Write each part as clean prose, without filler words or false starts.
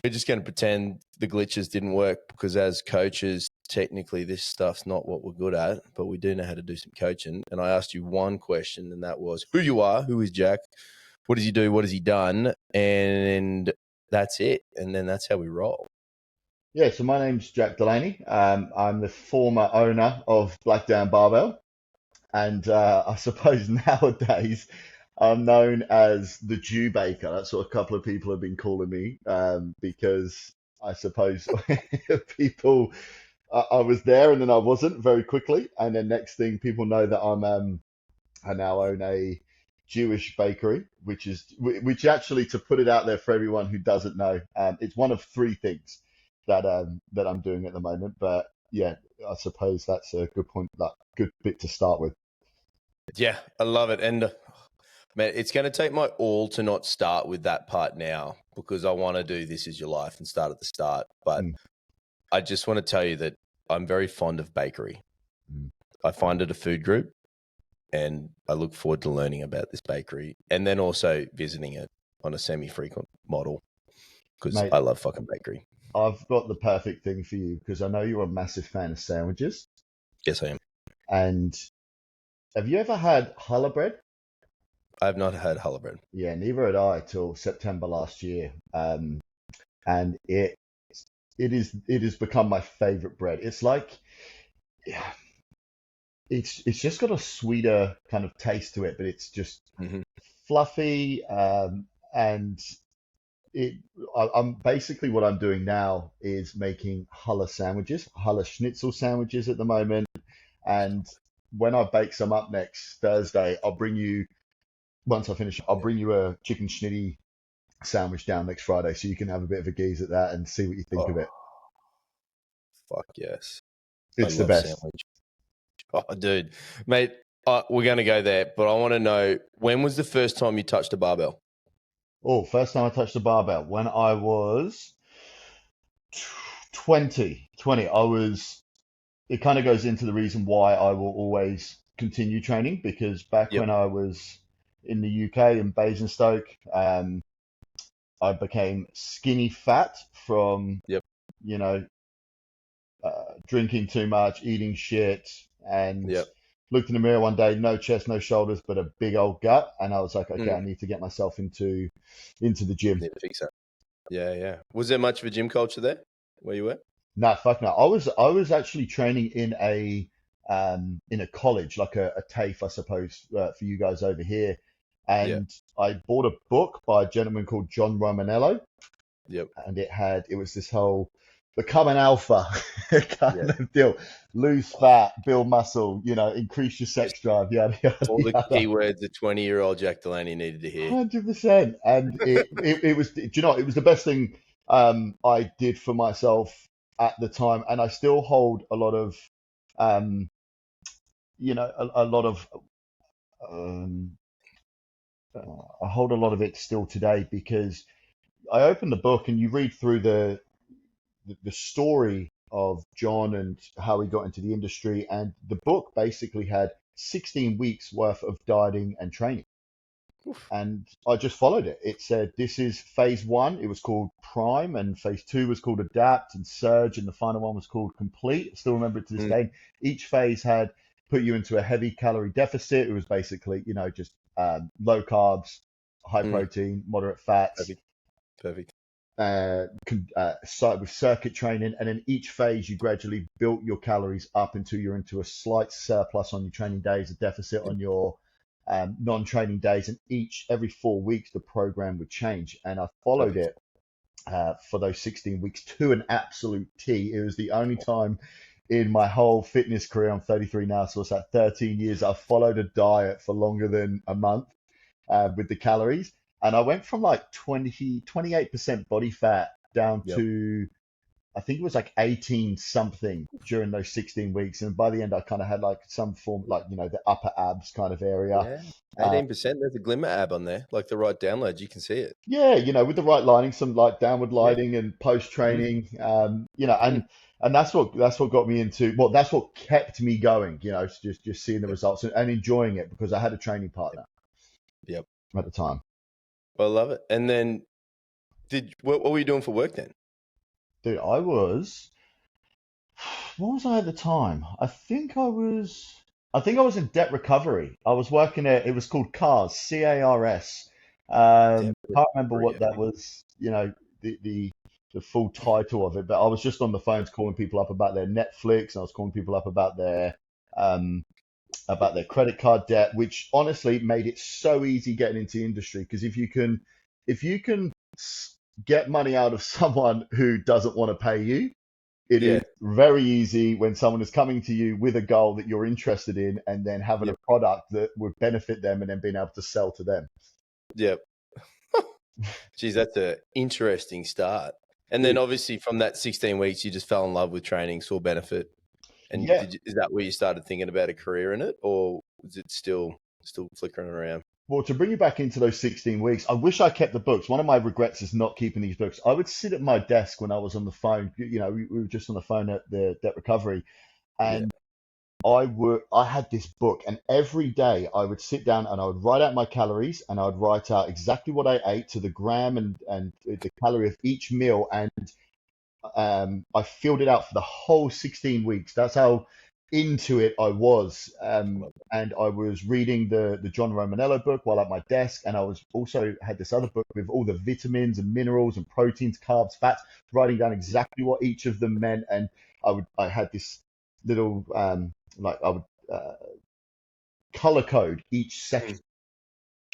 we're just going to pretend the glitches didn't work because as coaches, technically this stuff's not what we're good at, but we do know how to do some coaching. And I asked you one question, and that was who you are, who is Jack, what does he do, what has he done, and that's it. And then that's how we roll. Yeah, so my name's Jack Delany. I'm the former owner of Blackdown Barbell, and I suppose nowadays I'm known as the Jew Baker. That's what a couple of people have been calling me, because I suppose people, I was there and then I wasn't very quickly, and then next thing people know that I now own a Jewish bakery, which actually, to put it out there for everyone who doesn't know, it's one of three things that I'm doing at the moment. But yeah, I suppose that's a good point, that good bit to start with. Yeah, I love it. And man, it's going to take my all to not start with that part now, because I want to do This Is Your Life and start at the start. But I just want to tell you that I'm very fond of bakery. I find it a food group, and I look forward to learning about this bakery and then also visiting it on a semi-frequent model, because Mate, I love fucking bakery. I've got the perfect thing for you because I know you're a massive fan of sandwiches. Yes, I am. And have you ever had challah bread? I have not had challah bread. Yeah, neither had I till September last year. And it has become my favorite bread. It's like, yeah, it's just got a sweeter kind of taste to it, but it's just fluffy. And I'm basically, what I'm doing now is making challah sandwiches, challah schnitzel sandwiches at the moment. And when I bake some up next Thursday, once I finish, I'll bring you a chicken schnitty sandwich down next Friday, so you can have a bit of a gaze at that and see what you think of it. Fuck yes. It's the best. Sandwich. Oh, dude. Mate, we're going to go there, but I want to know, when was the first time you touched a barbell? Oh, first time I touched a barbell when I was 20. It kind of goes into the reason why I will always continue training, because back when I was in the UK in Basingstoke, I became skinny fat from, drinking too much, eating shit, and looked in the mirror one day, no chest, no shoulders, but a big old gut. And I was like, okay, I need to get myself into the gym. Need to fix that. Yeah. Was there much of a gym culture there where you were? No, fuck no. I was actually training in a college, like a TAFE, I suppose, for you guys over here. And I bought a book by a gentleman called John Romanello. Yep. And it was this whole become an alpha kind of deal. Lose fat, build muscle, increase your sex drive. All the keywords a 20-year-old Jack Delany needed to hear. 100%. And it was, do you know, it was the best thing I did for myself at the time. And I still hold a lot of, I hold a lot of it still today, because I opened the book and you read through the story of John and how he got into the industry, and the book basically had 16 weeks worth of dieting and training. Oof. And I just followed it. It said this is phase 1, it was called Prime, and phase 2 was called Adapt and Surge, and the final one was called Complete. I still remember it to this day. Each phase had put you into a heavy calorie deficit. It was basically, just low carbs, high protein, moderate fats. Perfect. With circuit training, and in each phase you gradually built your calories up until you're into a slight surplus on your training days, a deficit on your non-training days, and every 4 weeks the program would change. And I followed it for those 16 weeks to an absolute T. It was the only time in my whole fitness career, I'm 33 now, so it's like 13 years, I followed a diet for longer than a month with the calories. And I went from like 28% body fat down to, I think it was like 18 something during those 16 weeks. And by the end, I kind of had like some form, like, the upper abs kind of area. Yeah, 18%, there's a glimmer ab on there, like the right downloads, you can see it. Yeah, with the right lighting, some like downward lighting and post-training, and that's what got me into, well, that's what kept me going, just seeing the results and enjoying it, because I had a training partner at the time. I love it. And then What were you doing for work then? Dude, what was I at the time? I think I was in debt recovery. I was working at, it was called CARS, CARS. Debt Can't remember recovery. what that was, the full title of it, but I was just on the phones calling people up about their Netflix, and I was calling people up um, about their credit card debt, which honestly made it so easy getting into the industry. Because if you can get money out of someone who doesn't want to pay you, it is Yeah. very easy when someone is coming to you with a goal that you're interested in, and then having a Yep. product that would benefit them, and then being able to sell to them. Yep. Geez, that's an interesting start. And then Dude, obviously from that 16 weeks, you just fell in love with training, saw benefit. And yeah. is that where you started thinking about a career in it, or is it still flickering around? Well, to bring you back into those 16 weeks, I wish I kept the books. One of my regrets is not keeping these books. I would sit at my desk when I was on the phone. We were just on the phone at the debt recovery, Yeah. and I had this book, and every day I would sit down and I would write out my calories, and I would write out exactly what I ate to the gram and the calorie of each meal, and I filled it out for the whole 16 weeks. That's how into it I was. And I was reading the John Romanello book while at my desk, and I was also had this other book with all the vitamins and minerals and proteins, carbs, fats, writing down exactly what each of them meant. And I had this little like I would color code each section. Mm.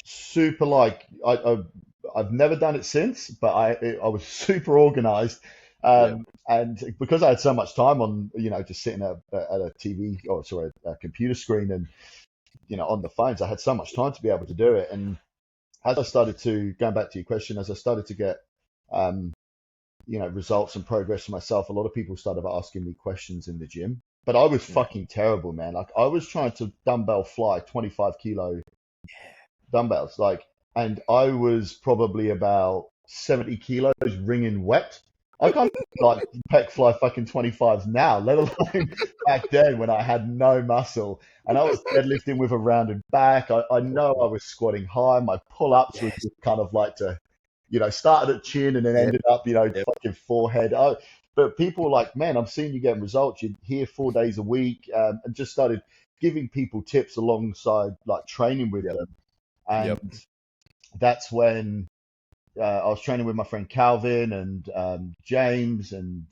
Super like I've never done it since, but I was super organized. Yeah. And because I had so much time on, just sitting at a TV, or sorry, a computer screen, and on the phones, I had so much time to be able to do it. And as I started to, going back to your question, as I started to get um, results and progress for myself, a lot of people started asking me questions in the gym. But I was Yeah. fucking terrible, man. Like I was trying to dumbbell fly 25 kilo dumbbells, and I was probably about 70 kilos wringing wet. I can't like pec fly fucking 25s now, let alone back then when I had no muscle and I was deadlifting with a rounded back. I know I was squatting high. My pull-ups was Yes. just kind of like started at chin and then Yep. ended up, Yep. fucking forehead. But people were like, man, I'm seeing you getting results. You're here 4 days a week, and just started giving people tips alongside like training with Yep. them. Yep. And that's when I was training with my friend Calvin and James and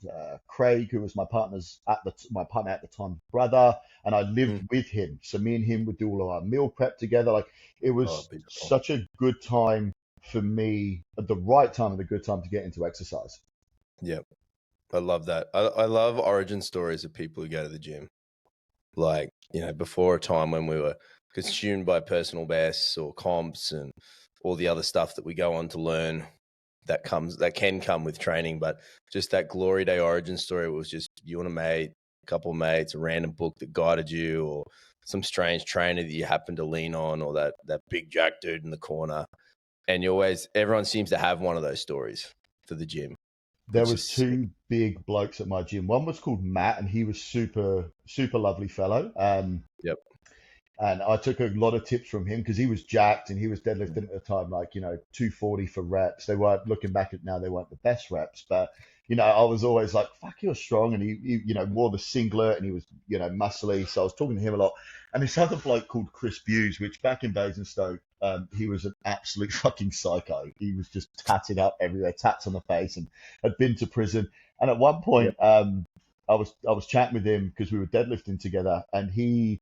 Craig, who was my partner at the time, brother, and I lived Mm. with him. So me and him would do all of our meal prep together. Like it Oh, was beautiful. such a good time for me at the right time and a good time to get into exercise. Yep. I love that. I love origin stories of people who go to the gym. Like, before a time when we were consumed by personal bests or comps and all the other stuff that we go on to learn that can come with training, but just that glory day origin story was just you and a mate, a couple of mates, a random book that guided you, or some strange trainer that you happen to lean on, or that big Jack dude in the corner. And everyone seems to have one of those stories for the gym. There It's was just sick. two big blokes at my gym. One was called Matt, and he was super, super lovely fellow. Yep. And I took a lot of tips from him because he was jacked and he was deadlifting at the time, like, 240 for reps. They weren't, looking back at now, they weren't the best reps, but, I was always like, fuck, you're strong. And he wore the singlet and he was, muscly. So I was talking to him a lot. And this other bloke called Chris Buse, which back in Basingstoke, he was an absolute fucking psycho. He was just tatted up everywhere, tats on the face, and had been to prison. And at one Yep. point, I was chatting with him because we were deadlifting together, and he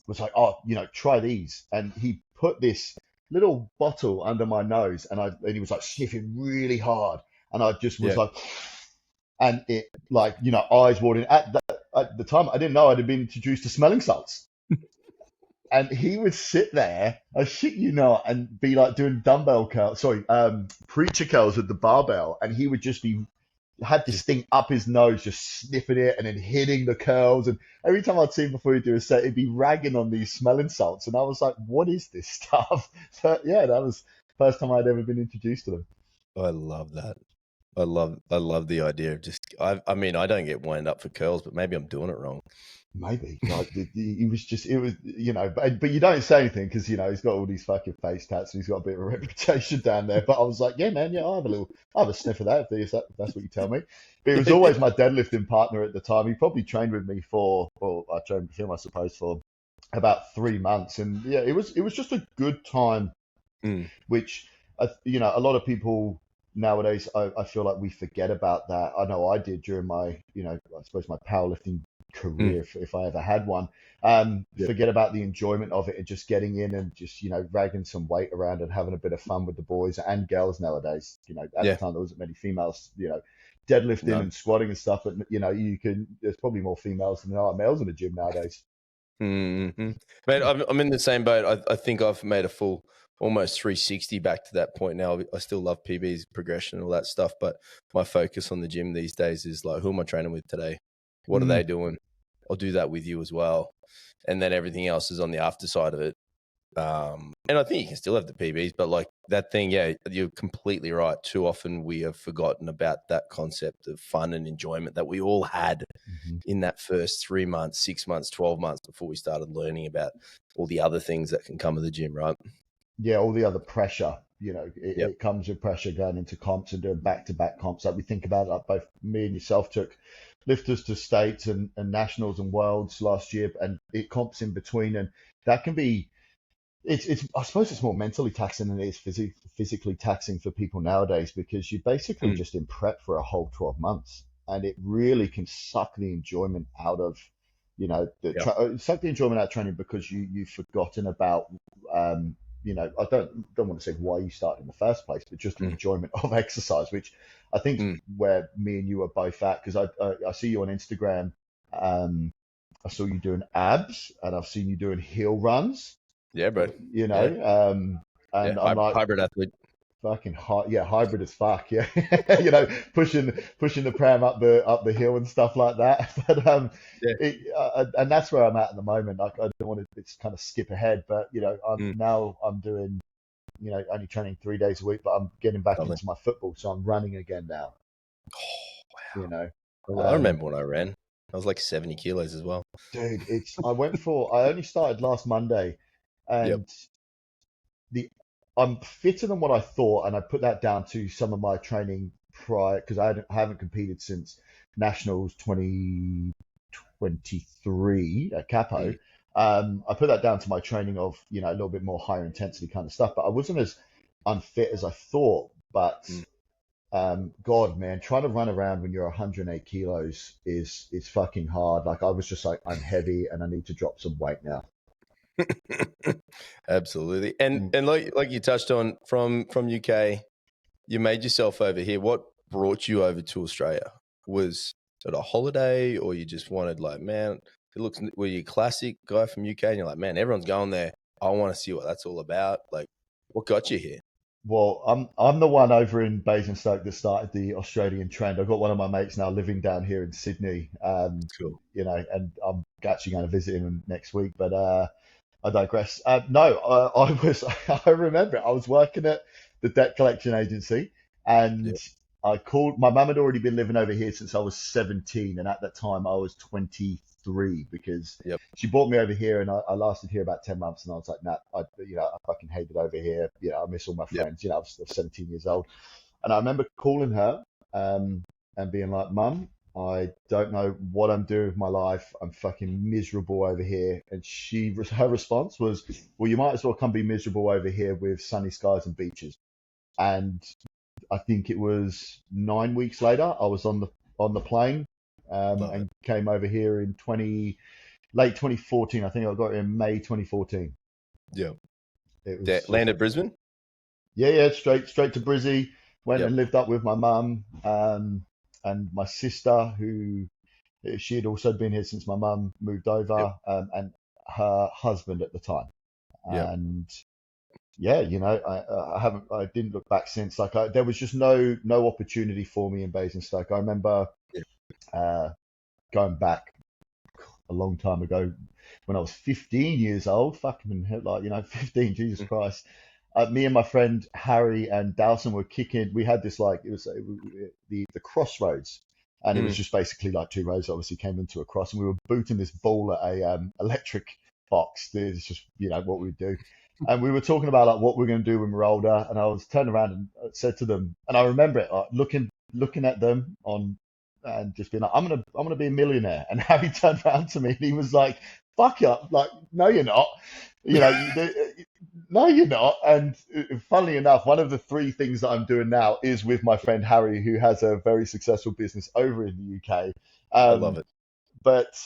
was like, oh, try these. And he put this little bottle under my nose, and he was like sniffing really hard. And I just was Yeah. like, and it like, eyes watering. At the time, I didn't know I'd been introduced to smelling salts. And he would sit there, I shit you not, and be like doing dumbbell curls, sorry, preacher curls with the barbell. And he would just be had this Just thing up his nose, just sniffing it and then hitting the curls. And every time I'd see him before he'd do a set, he'd be ragging on these smelling salts. And I was like, what is this stuff? So, yeah, that was the first time I'd ever been introduced to them. I love that. I love the idea of just. I mean, I don't get wound up for curls, but maybe I'm doing it wrong. Maybe like he was just it was but you don't say anything because he's got all these fucking face tats and he's got a bit of a reputation down there. But I was like, yeah, man, yeah, I have a sniff of that if that's what you tell me. But it was always my deadlifting partner at the time. He probably trained with me I trained with him, I suppose, for about 3 months, and yeah, it was just a good time, which a lot of people nowadays I feel like we forget about that. I know I did during my I suppose my powerlifting career if I ever had one. Forget about the enjoyment of it and just getting in and just dragging some weight around and having a bit of fun with the boys and girls nowadays. At the time there wasn't many females deadlifting and squatting and stuff, but there's probably more females than there are males in the gym nowadays. Mm-hmm. Mate, I'm in the same boat. I think I've made a full almost 360 back to that point now. I still love PBs, progression, all that stuff, but my focus on the gym these days is like, who am I training with today? What are they doing? I'll do that with you as well. And then everything else is on the after side of it. And I think you can still have the PBs, but like that thing, yeah, you're completely right. Too often we have forgotten about that concept of fun and enjoyment that we all had in that first 3 months, 6 months, 12 months before we started learning about all the other things that can come with the gym, right? Yeah, all the other pressure, it comes with pressure going into comps and doing back-to-back comps. Like we think about it, like both me and yourself took lifters to states and nationals and worlds last year, and it comps in between, and that can be. It's I suppose it's more mentally taxing than it is physically taxing for people nowadays because you're basically just in prep for a whole 12 months, and it really can suck the enjoyment out of suck the enjoyment out of training because you've forgotten about I don't want to say why you started in the first place, but just the enjoyment of exercise, which I think where me and you are both at, because I see you on Instagram. I saw you doing abs and I've seen you doing hill runs. Yeah, bro. And I'm like hybrid athlete. Fucking hot, yeah, hybrid as fuck, yeah. Pushing the pram up the hill and stuff like that. But and that's where I'm at the moment. Like I don't want to it's kind of skip ahead, but I'm doing only training 3 days a week, but I'm getting back into my football, so I'm running again now. Oh wow! I remember when I ran. I was like 70 kilos as well. Dude, I only started last Monday, and I'm fitter than what I thought, and I put that down to some of my training prior because I haven't competed since Nationals 2023 at Capo. I put that down to my training of a little bit more higher intensity kind of stuff, but I wasn't as unfit as I thought. But God, man, trying to run around when you're 108 kilos is fucking hard. Like I was just like, I'm heavy and I need to drop some weight now. Absolutely. And like you touched on from UK, you made yourself over here. What brought you over to Australia? Was it a holiday or you just wanted were you a classic guy from UK and you're like, man, everyone's going there. I want to see what that's all about. Like what got you here? Well, I'm the one over in Basingstoke that started the Australian trend. I've got one of my mates now living down here in Sydney. Cool. And I'm actually going to visit him next week, but I digress. I remember I was working at the debt collection agency and I called, my mum had already been living over here since I was 17. And at that time I was 23 because she brought me over here and I lasted here about 10 months and I was like, nah, I fucking hate it over here. I miss all my friends. I was 17 years old. And I remember calling her and being like, Mum, I don't know what I'm doing with my life. I'm fucking miserable over here. And her response was, well, you might as well come be miserable over here with sunny skies and beaches. And I think it was 9 weeks later, I was on the plane and came over here in late 2014. I think I got here in May 2014. Yeah. It was landed Brisbane? Yeah, straight to Brizzy. Went and lived up with my mum. And my sister, who she had also been here since my mum moved over, and her husband at the time. And I didn't look back since. Like there was just no opportunity for me in Basingstoke. I remember going back a long time ago when I was 15 years old. Fucking 15, Jesus Christ. me and my friend Harry and Dawson were kicking. We had this like it was the crossroads, and it was Mm. just basically like two roads. Obviously, came into a cross, and we were booting this ball at a electric box. It's just what we do, and we were talking about like what we're going to do when we're older. And I was turned around and said to them, and I remember it like, looking at them on and just being like, I'm gonna be a millionaire. And Harry turned around to me and he was like, "Fuck up!" Like, no, you're not. You know, no, you're not. And funnily enough, one of the three things that I'm doing now is with my friend Harry, who has a very successful business over in the UK. I love it. But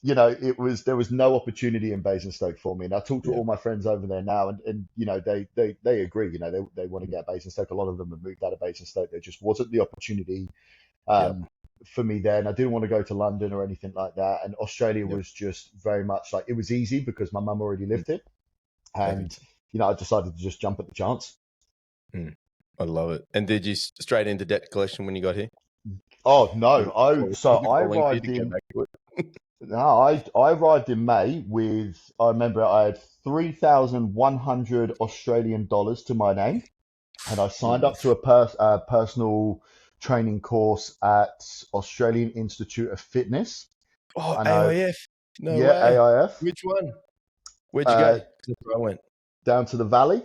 there was no opportunity in Basingstoke for me. And I talked to Yeah. all my friends over there now, and they agree. They want to get Basingstoke. A lot of them have moved out of Basingstoke. There just wasn't the opportunity for me there, and I didn't want to go to London or anything like that. And Australia was just very much like it was easy because my mum already lived it, and I decided to just jump at the chance. I love it. And did you straight into debt collection when you got here? Oh no, I arrived in. No, I arrived in May with. I remember I had 3,100 Australian dollars to my name, and I signed up to a personal training course at Australian Institute of Fitness. Oh, And AIF. No way. AIF. Which one? Where'd you go? That's where I went. Down to the valley.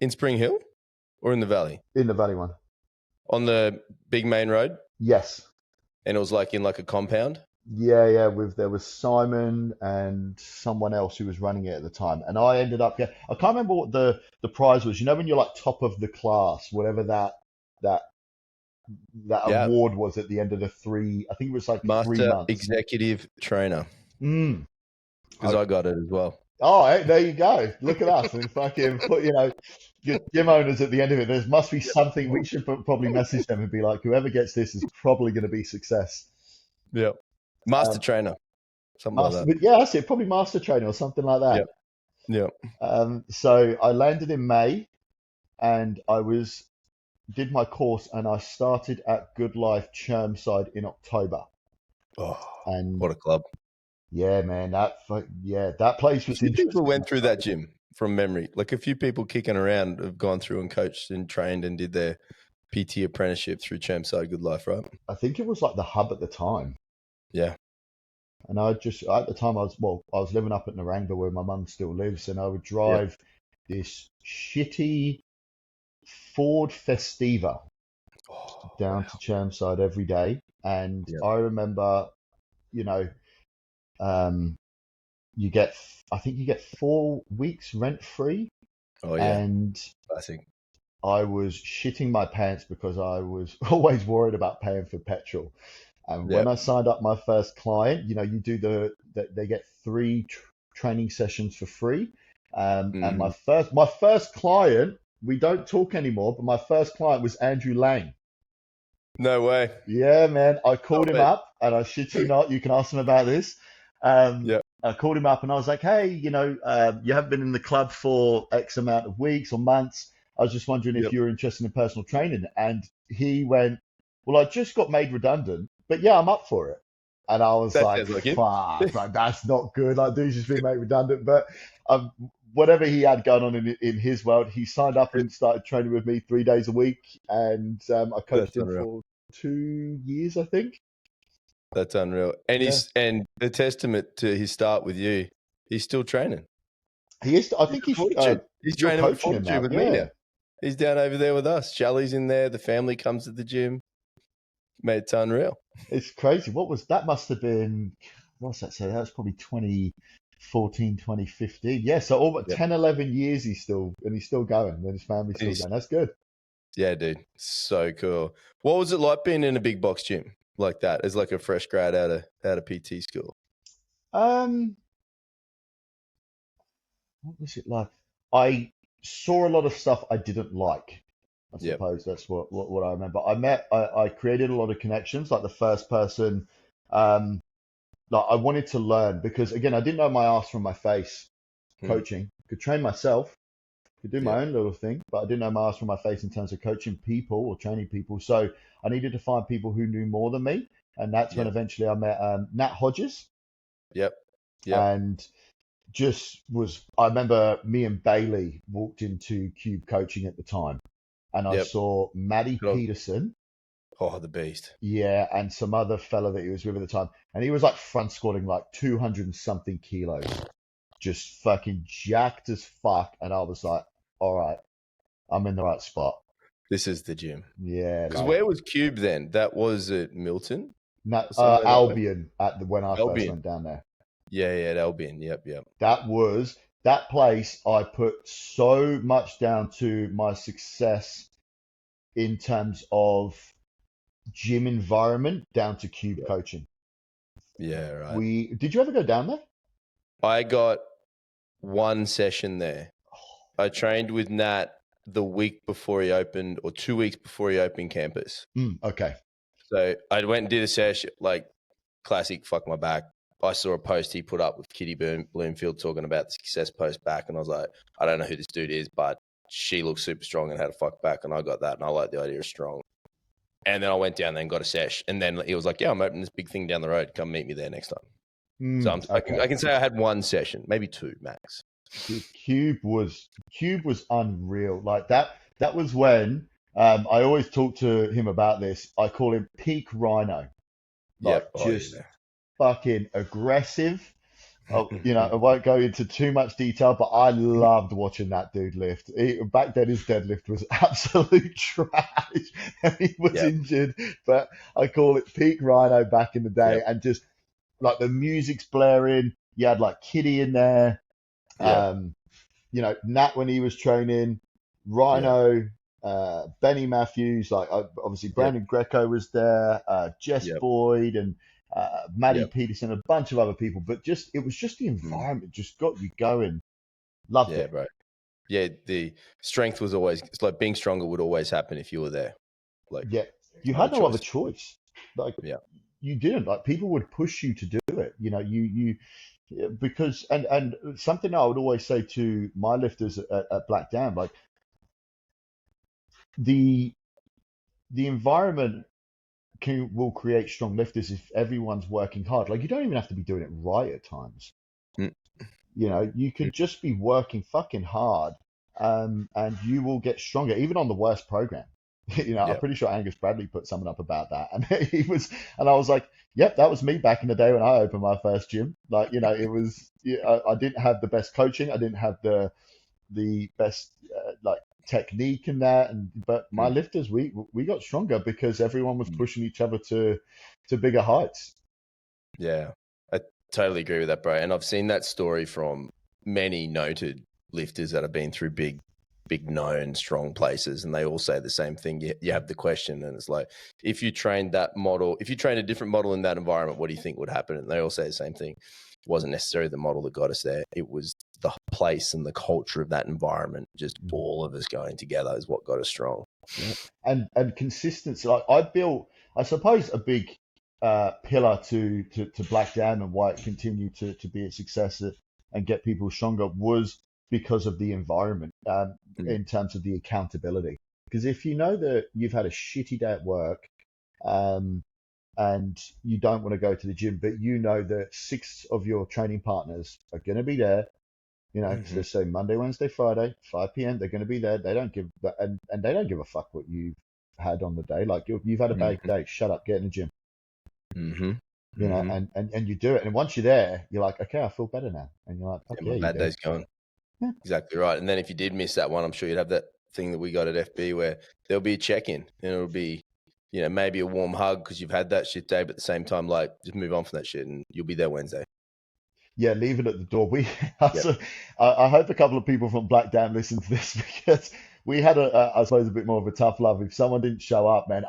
In Spring Hill or in the valley? In the valley one. On the big main road? Yes. And it was like in like a compound? Yeah. There was Simon and someone else who was running it at the time. And I ended up I can't remember what the prize was. You know when you're like top of the class, whatever that award was at the end of the I think it was like Master 3 months. Executive Trainer. Because I got it as well. Oh, hey, there you go. Look at us. And fucking put, your gym owners at the end of it. There must be something we should probably message them and be like, whoever gets this is probably going to be success. Yeah. Master Trainer. Something like that. Yeah, that's it. Probably Master Trainer or something like that. Yeah. So I landed in May and did my course and I started at Good Life Chermside in October. Oh, and what a club. Yeah, man. That place was interesting. People went through that gym from memory. Like a few people kicking around have gone through and coached and trained and did their PT apprenticeship through Chermside Good Life, right? I think it was like the hub at the time. Yeah. And at the time I was living up at Narangba where my mum still lives, and I would drive this shitty Ford Festiva down to Chermside every day. And I remember, I think you get 4 weeks rent free. Oh yeah. And classic. I was shitting my pants because I was always worried about paying for petrol. And when I signed up my first client, you do they get 3 training sessions for free. And my first client, we don't talk anymore, but my first client was Andrew Lang. No way. Yeah, man. I called him up, and I shit you not, you can ask him about this. I called him up and I was like, hey, you haven't been in the club for X amount of weeks or months. I was just wondering if you're interested in personal training. And he went, well, I just got made redundant, but yeah, I'm up for it. And I was like, fuck, like, that's not good. Like, dude's just been made redundant. But whatever he had going on in his world, he signed up and started training with me 3 days a week. And I coached him for 2 years, I think. That's unreal. And and the testament to his start with you, he's still training. He is. I think he's training with Fortitude with me now. He's down over there with us. Charlie's in there. The family comes to the gym. Mate, it's unreal. It's crazy. That must have been, what's that say? That was probably 2014, 2015. Yeah, so all but 10, 11 years he's still going, and his family's still going. That's good. Yeah, dude. So cool. What was it like being in a big box gym like that as like a fresh grad out of PT school? What was it like? I saw a lot of stuff I didn't like. I suppose that's what I remember. I created a lot of connections. Like the first person, like I wanted to learn because again, I didn't know my ass from my face coaching. Could train myself, could do my own little thing, but I didn't know my ass from my face in terms of coaching people or training people. So I needed to find people who knew more than me. And that's when eventually I met Nat Hodges. Yep. And I remember me and Bailey walked into Cube coaching at the time, and I Yep. saw Maddie Peterson. Oh, the beast. Yeah, and some other fella that he was with at the time, and he was like front squatting like 200 and something kilos, just fucking jacked as fuck. And I was like, all right, I'm in the right spot. This is the gym. Yeah. Because where was Cube then? That was at Milton? No, Albion when I first Albion. went down there. Yeah, at Albion. Yep. That place I put so much down to my success in terms of gym environment down to Cube coaching. Yeah, right. Did you ever go down there? I got one session there. I trained with Nat the week before he opened, or 2 weeks before he opened campus. Okay. So I went and did a session, like classic, fuck my back. I saw a post he put up with Kitty Bloomfield talking about the success post back, and I was like, I don't know who this dude is, but she looks super strong and had a fuck back, and I got that, and I like the idea of strong. And then I went down there and got a sesh, and then he was like, yeah, I'm opening this big thing down the road. Come meet me there next time. So I can say I had one session, maybe two max. Cube was unreal. Like that was when I always talk to him about this. I call him peak rhino. Like fucking aggressive. I won't go into too much detail, but I loved watching that dude lift. Back then, his deadlift was absolute trash, and he was injured. But I call it peak rhino back in the day, and just like the music's blaring. You had like Kitty in there, Nat when he was training, Rhino, Benny Matthews, like obviously Brandon Greco was there, Jess Boyd, and Maddie Peterson, a bunch of other people, but it was just the environment just got you going. Loved it. Right. Yeah, the strength was always, it's like being stronger would always happen if you were there. Like, you had no other choice. Like, you didn't. Like, people would push you to do it. Because and something I would always say to my lifters at Black Dam, like the environment will create strong lifters if everyone's working hard. Like, you don't even have to be doing it right at times. You could just be working fucking hard, and you will get stronger, even on the worst program. I'm pretty sure Angus Bradley put something up about that, and I was like, yep, that was me back in the day when I opened my first gym. Like, it was, I didn't have the best coaching, I didn't have the best like technique in that, but my lifters, we got stronger because everyone was pushing each other to bigger heights. Yeah, I totally agree with that, bro. And I've seen that story from many noted lifters that have been through big known strong places, and they all say the same thing. You have the question, and it's like, if you trained a different model in that environment, what do you think would happen? And they all say the same thing. It wasn't necessarily the model that got us there. It was the place and the culture of that environment, just all of us going together is what got us strong. And consistency. Like, I built, I suppose, a big pillar to Black Dam and why it continued to be a success and get people stronger was because of the environment, in terms of the accountability. Because if you know that you've had a shitty day at work, and you don't want to go to the gym, but you know that 6 of your training partners are going to be there, so say Monday, Wednesday, Friday, 5 p.m. they're going to be there. They don't give and they don't give a fuck what you've had on the day. Like, you've had a bad day, shut up, get in the gym. And you do it, and once you're there, you're like, okay, I feel better now, and you're like, okay, my bad day's gone. Yeah. Exactly right. And then if you did miss that one, I'm sure you'd have that thing that we got at FB where there'll be a check-in, and it'll be, maybe a warm hug because you've had that shit day, but at the same time, like, just move on from that shit and you'll be there Wednesday. Yeah, leave it at the door. I hope a couple of people from Black Dam listen to this, because we had I suppose, a bit more of a tough love. If someone didn't show up, man,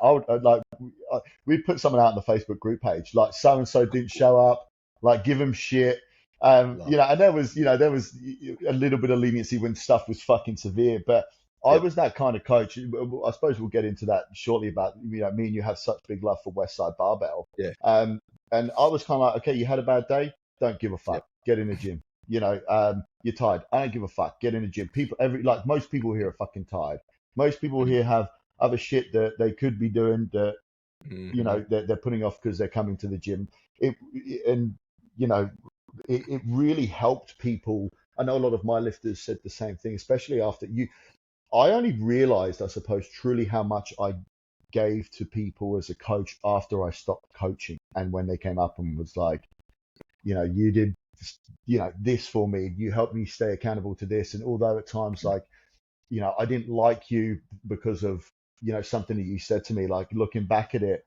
we'd put someone out on the Facebook group page, like, so-and-so didn't show up, like, give them shit. And there was a little bit of leniency when stuff was fucking severe, but I was that kind of coach. I suppose we'll get into that shortly about, me and you have such big love for Westside Barbell. Yeah. And I was kind of like, okay, you had a bad day, don't give a fuck. Get in the gym. You're tired. I don't give a fuck. Get in the gym. Most people here are fucking tired. Most people here have other shit that they could be doing that, they're putting off because they're coming to the gym. it really helped people. I know a lot of my lifters said the same thing, especially after you. I only realized, I suppose, truly how much I gave to people as a coach after I stopped coaching, and when they came up and was like, you did, this for me, you helped me stay accountable to this. And although at times, like, I didn't like you because of, something that you said to me, like looking back at it,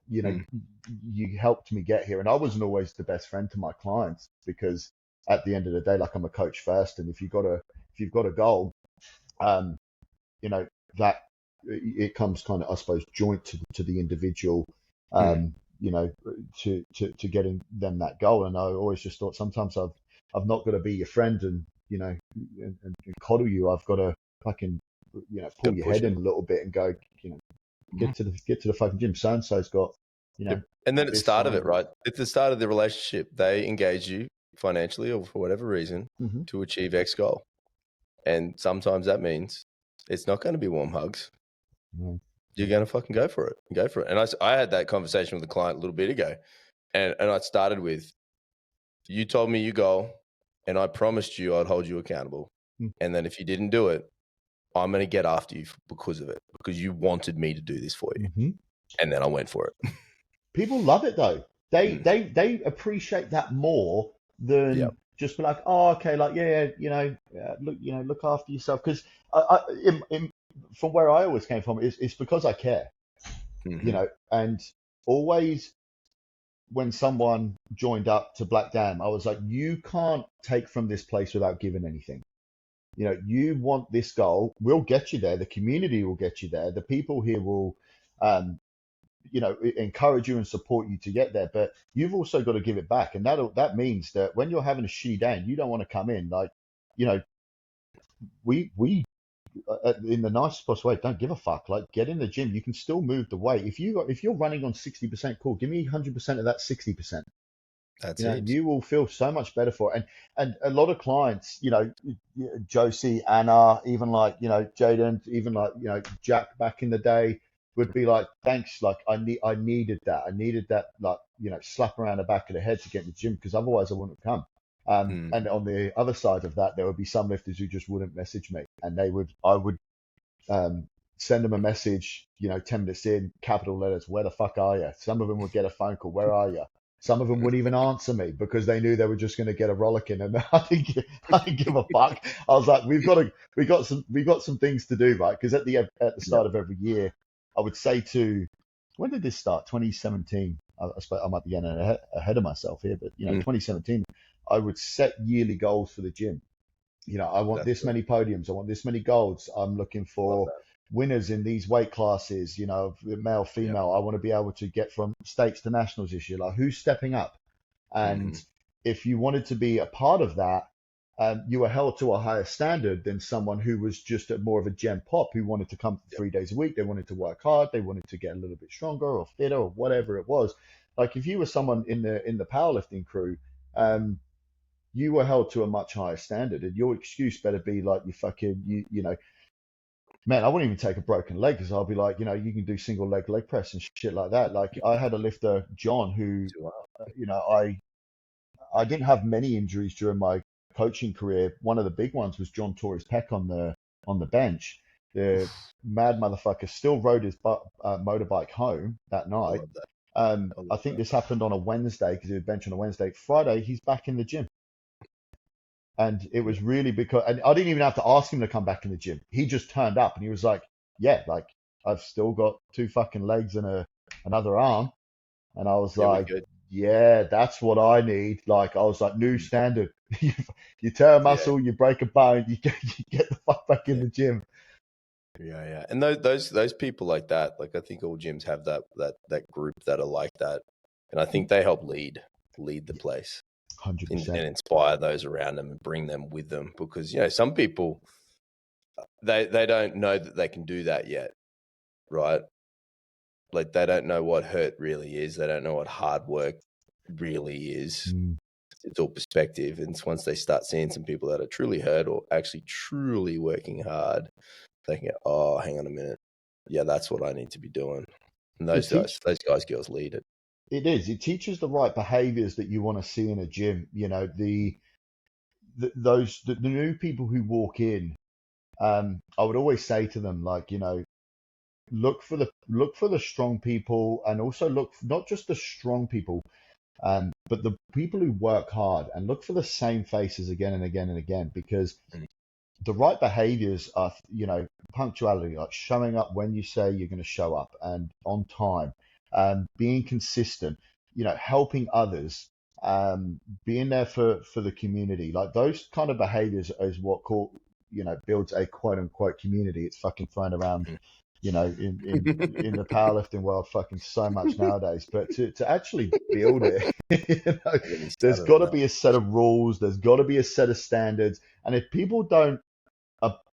you helped me get here. And I wasn't always the best friend to my clients, because at the end of the day, like, I'm a coach first. And if you've got a goal, um, that it comes kind of, I suppose, joint to the individual, you know, to getting them that goal. And I always just thought, sometimes I've not got to be your friend and, and coddle you. I've got to fucking, pull your head in a little bit and go, get to the fucking gym. So and so's got, And then at the start of it, right? At the start of the relationship, they engage you financially or for whatever reason to achieve X goal. And sometimes that means it's not going to be warm hugs. You're going to fucking go for it. Go for it. And I had that conversation with a client a little bit ago. And I started with, you told me your goal and I promised you I'd hold you accountable. And then if you didn't do it, I'm going to get after you because of it, because you wanted me to do this for you. And then I went for it. People love it though. They appreciate that more than just be like, oh, okay, like, look after yourself. Because from where I always came from, it's because I care, and always when someone joined up to Black Dam, I was like, you can't take from this place without giving anything. You want this goal, we'll get you there. The community will get you there. The people here will, encourage you and support you to get there. But you've also got to give it back. And that means that when you're having a shitty day and you don't want to come in, like, we in the nicest possible way, don't give a fuck. Like, get in the gym. You can still move the weight. If you're running on 60%, cool. Give me 100% of that 60%. That's it. You will feel so much better for it. And a lot of clients, Josie, Anna, even like, Jaden, even like, Jack back in the day would be like, thanks. Like, I needed that. I needed that, like, slap around the back of the head to get in the gym, because otherwise I wouldn't have come. And on the other side of that, there would be some lifters who just wouldn't message me, and I would send them a message, 10 minutes in, capital letters, where the fuck are you? Some of them would get a phone call, where are you? Some of them wouldn't even answer me because they knew they were just going to get a rollicking, and I didn't give a fuck. I was like, we got some things to do, right? Because at the start of every year, I would say when did this start? 2017. I suppose I might be getting ahead of myself here, but 2017, I would set yearly goals for the gym. I want this many podiums. I want this many golds. I'm looking for winners in these weight classes, male, female. I want to be able to get from states to nationals this year. Like, who's stepping up? And if you wanted to be a part of that, you were held to a higher standard than someone who was just more of a gem pop, who wanted to come 3 days a week. They wanted to work hard. They wanted to get a little bit stronger or fitter or whatever it was. Like, if you were someone in the powerlifting crew, you were held to a much higher standard, and your excuse better be like, you fucking, man, I wouldn't even take a broken leg, because I'll be like, you can do single leg press and shit like that. Like, I had a lifter, John, who, I didn't have many injuries during my coaching career. One of the big ones was John tore his pec on the bench. The mad motherfucker still rode his motorbike home that night. I think this happened on a Wednesday, because he was bench on a Wednesday. Friday, he's back in the gym. And it was really because, and I didn't even have to ask him to come back in the gym. He just turned up and he was like, yeah, like, I've still got 2 fucking legs and another arm. And I was like, yeah, that's what I need. Like, I was like, new standard. You tear a muscle, you break a bone, you get the fuck back in the gym. Yeah. And those people like that, like, I think all gyms have that group that are like that. And I think they help lead the place. 100%. And inspire those around them and bring them with them, because some people they don't know that they can do that yet, right? Like, they don't know what hurt really is. They don't know what hard work really is. It's all perspective, and once they start seeing some people that are truly hurt or actually truly working hard, they can go, oh, hang on a minute, yeah, that's what I need to be doing. And those guys girls lead it. It is. It teaches the right behaviors that you want to see in a gym. You know, the new people who walk in, I would always say to them, like, you know, look for the strong people, and also look not just the strong people, but the people who work hard, and look for the same faces again and again and again, because Mm. the right behaviors are, you know, punctuality, like showing up when you say you're going to show up and on time, being consistent, you know, helping others, being there for the community. Like those kind of behaviors is what you know, builds a quote unquote community. It's fucking thrown around, Mm. you know, in the powerlifting world fucking so much nowadays. But to actually build it, you know, Really there's started got on to that. be a set of rules. There's got to be a set of standards. And if people don't,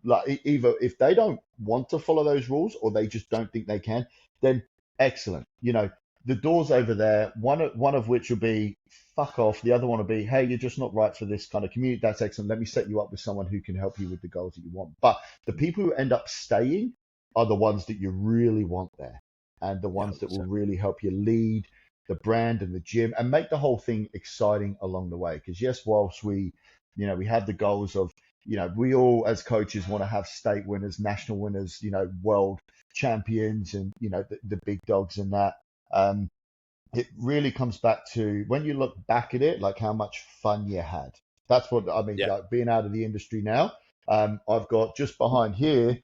like either if they don't want to follow those rules or they just don't think they can, then excellent. You know, the door's over there. One of which will be fuck off. The other one will be, hey, you're just not right for this kind of community. That's excellent. Let me set you up with someone who can help you with the goals that you want. But the people who end up staying are the ones that you really want there, and the Yeah, ones that will 100%. really help you lead the brand and the gym and make the whole thing exciting along the way. Because yes, whilst we, you know, we have the goals of, you know, we all as coaches want to have state winners, national winners, you know, world champions, and you know the big dogs and that. Um, it really comes back to when you look back at it, like how much fun you had. That's what I mean. Yeah. Like being out of the industry now, I've got just behind here,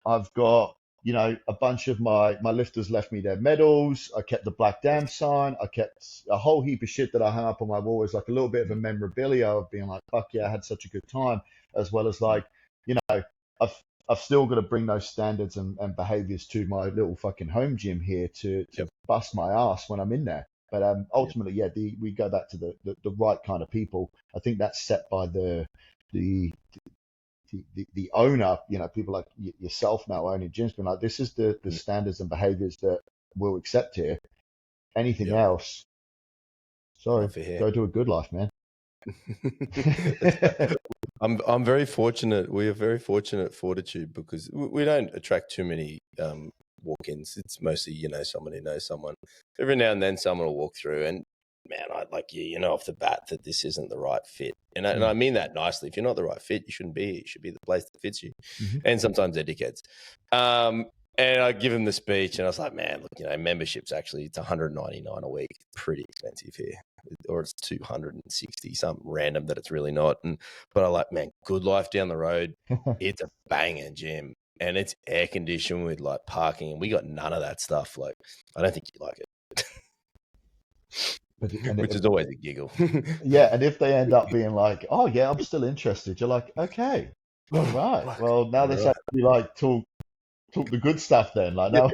I've got, you know, a bunch of my lifters left me their medals. I kept the Black Dam sign. I kept a whole heap of shit that I hung up on my wall as like a little bit of a memorabilia of being like, fuck yeah, I had such a good time, as well as like, you know, I've I've still got to bring those standards and behaviors to my little fucking home gym here to Yep. bust my ass when I'm in there. But Yep. ultimately, yeah, we go back to the right kind of people. I think that's set by the the owner. You know, people like yourself now owning gyms, being like, this is the Mm. standards and behaviors that we'll accept here. Anything Yep. else, sorry, Not for here. go do a good life, man. I'm very fortunate. We are very fortunate at Fortitude because we don't attract too many walk-ins. It's mostly, you know, someone who knows someone. Every now and then someone will walk through and, man, I'd like you know off the bat that this isn't the right fit. And I mean that nicely. If you're not the right fit, you shouldn't be here. You should be the place that fits you. Mm-hmm. And sometimes they're dickheads. And I give him the speech and I was like, man, look, you know, membership's actually, it's $199 a week. It's pretty expensive here. Or it's 260, something random that it's really not. But I like, man, Good Life down the road. It's a banging gym and it's air conditioned with like parking, and we got none of that stuff. Like, I don't think you like it, which is always a giggle. Yeah, and if they end up being like, "Oh yeah, I'm still interested," you're like, "Okay, all right. Well, now let's actually like talk the good stuff then. Like now,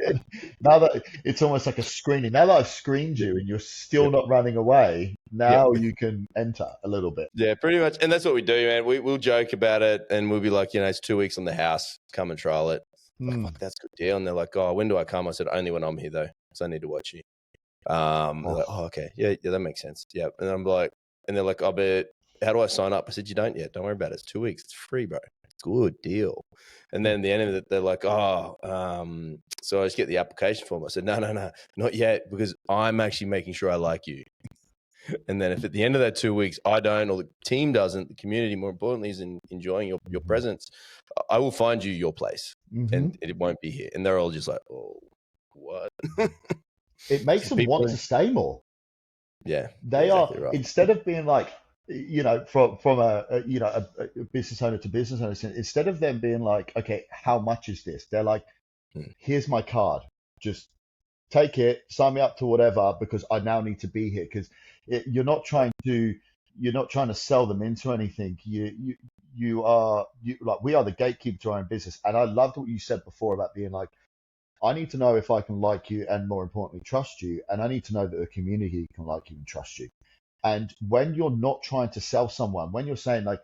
now that it's almost like a screening. Now that I've screened you and you're still Yep. not running away, Yep. now you can enter a little bit." Yeah, pretty much. And that's what we do, man. We'll joke about it and we'll be like, you know, it's 2 weeks on the house. Come and trial it. Like, fuck, that's a good deal. And they're like, oh, when do I come? I said, only when I'm here, though, because I need to watch you. They're like, oh, okay. Yeah, that makes sense. Yeah. And I'm like, and they're like, but how do I sign up? I said, you don't yet. Don't worry about it. It's 2 weeks. It's free, bro. Good deal. And then at the end of it, they're like, so I just get the application form. I said, no, not yet, because I'm actually making sure I like you. And then if at the end of that 2 weeks I don't, or the team doesn't, the community more importantly is enjoying your presence, I will find you your place, Mm-hmm. and it won't be here. And they're all just like, oh, what? It makes them want to stay more. Yeah, They exactly are, right. instead of being like, you know, from a you know a business owner to business owner, instead of them being like, okay, how much is this? They're like, here's my card, just take it, sign me up to whatever, because I now need to be here. Because you're not trying to sell them into anything. You are like, we are the gatekeeper to our own business. And I loved what you said before about being like, I need to know if I can like you and more importantly trust you, and I need to know that the community can like you and trust you. And when you're not trying to sell someone, when you're saying like,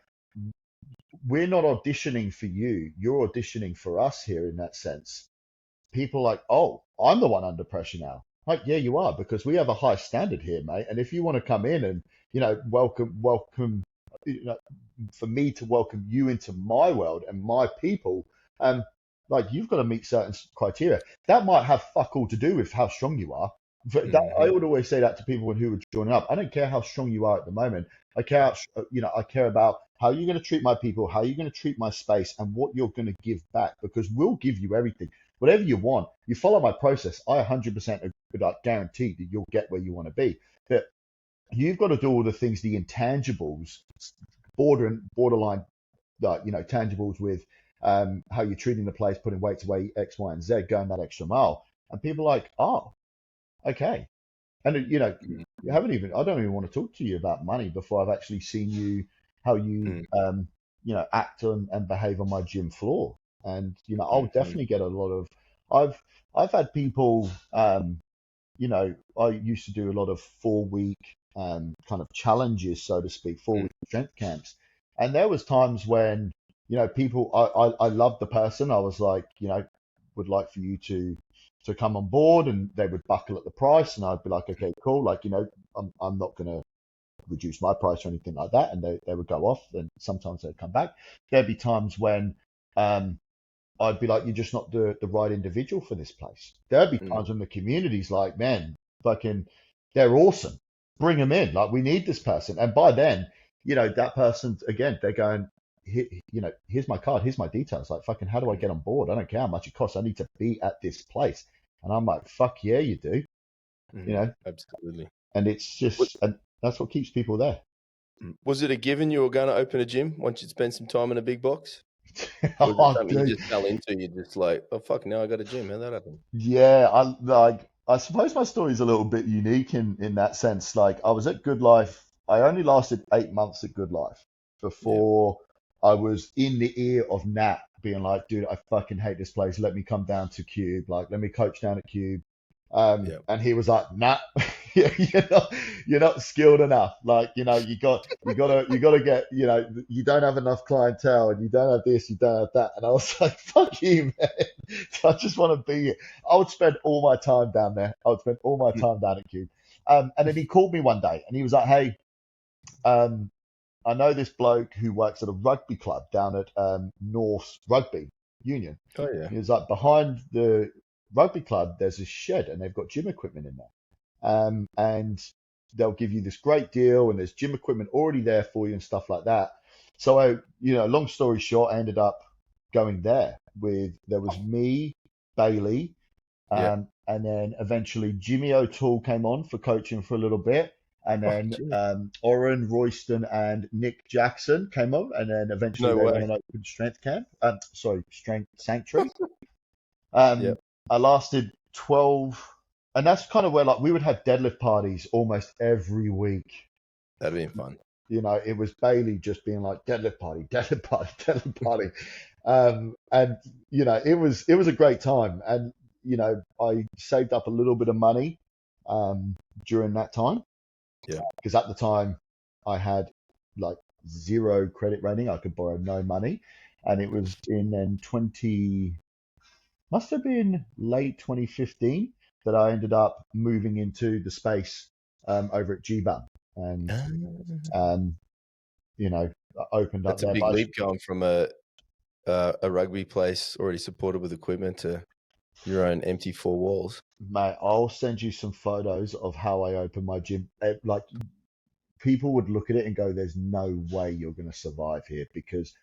we're not auditioning for you, you're auditioning for us here in that sense, people are like, oh, I'm the one under pressure now. Like, yeah, you are, because we have a high standard here, mate. And if you want to come in and, you know, welcome, you know, for me to welcome you into my world and my people, like you've got to meet certain criteria. That might have fuck all to do with how strong you are. I would always say that to people who are joining up. I don't care how strong you are at the moment. I care I care about how you're going to treat my people, how you're going to treat my space, and what you're going to give back, because we'll give you everything, whatever you want. You follow my process, I 100% guarantee that you'll get where you want to be. But you've got to do all the things, the intangibles, borderline, tangibles with how you're treating the place, putting weights away, X, Y, and Z, going that extra mile. And people are like, oh, okay. And you haven't even, I don't even want to talk to you about money before I've actually seen how you act and behave on my gym floor. And I'll definitely get a lot of, I've had people, I used to do a lot of 4-week kind of challenges, so to speak, 4-week strength camps. And there was times when, people, I loved the person. I was like, would like for you to come on board, and they would buckle at the price, and I'd be like, okay, cool. Like, I'm not going to reduce my price or anything like that. And they would go off, and sometimes they'd come back. There'd be times when, I'd be like, you're just not the right individual for this place. There'd be times when the community's like, man, fucking, they're awesome. Bring them in. Like, we need this person. And by then, that person, again, they're going, here's my card, here's my details. Like, fucking, how do I get on board? I don't care how much it costs. I need to be at this place. And I'm like, fuck yeah, you do. Absolutely. And it's just, and that's what keeps people there. Was it a given you were going to open a gym once you'd spend some time in a big box? Was it something you just fell into? You're just like, oh fuck, now I got a gym. How'd that happen? Yeah, I suppose my story is a little bit unique in that sense. Like, I was at Good Life. I only lasted 8 months at Good Life before I was in the ear of Nat being like, dude, I fucking hate this place. Let me come down to Cube. Like, let me coach down at Cube. And he was like, nah, you're not skilled enough. Like, you gotta get, you don't have enough clientele, and you don't have this, you don't have that. And I was like, fuck you, man. So I just want to be here. I would spend all my time down there. I would spend all my time down at Cube. And then he called me one day, and he was like, hey, I know this bloke who works at a rugby club down at North Rugby Union. Oh yeah. He was like, behind the rugby club, there's a shed, and they've got gym equipment in there. And they'll give you this great deal, and there's gym equipment already there for you and stuff like that. So long story short, I ended up going there there was me, Bailey, and then eventually Jimmy O'Toole came on for coaching for a little bit. And then Oren, Royston, and Nick Jackson came on, and then eventually they went and opened Strength Camp. Strength Sanctuary. I lasted 12, and that's kind of where, like, we would have deadlift parties almost every week. That'd be fun. It was Bailey just being like, deadlift party, deadlift party, deadlift party. And it was a great time. And I saved up a little bit of money during that time. Yeah. Because at the time I had like 0 credit rating. I could borrow no money. And it was must have been late 2015 that I ended up moving into the space over at G-Bun. And I opened up. That's a big leap going from a rugby place already supported with equipment to your own empty 4 walls. Mate, I'll send you some photos of how I opened my gym. Like, people would look at it and go, there's no way you're going to survive here, because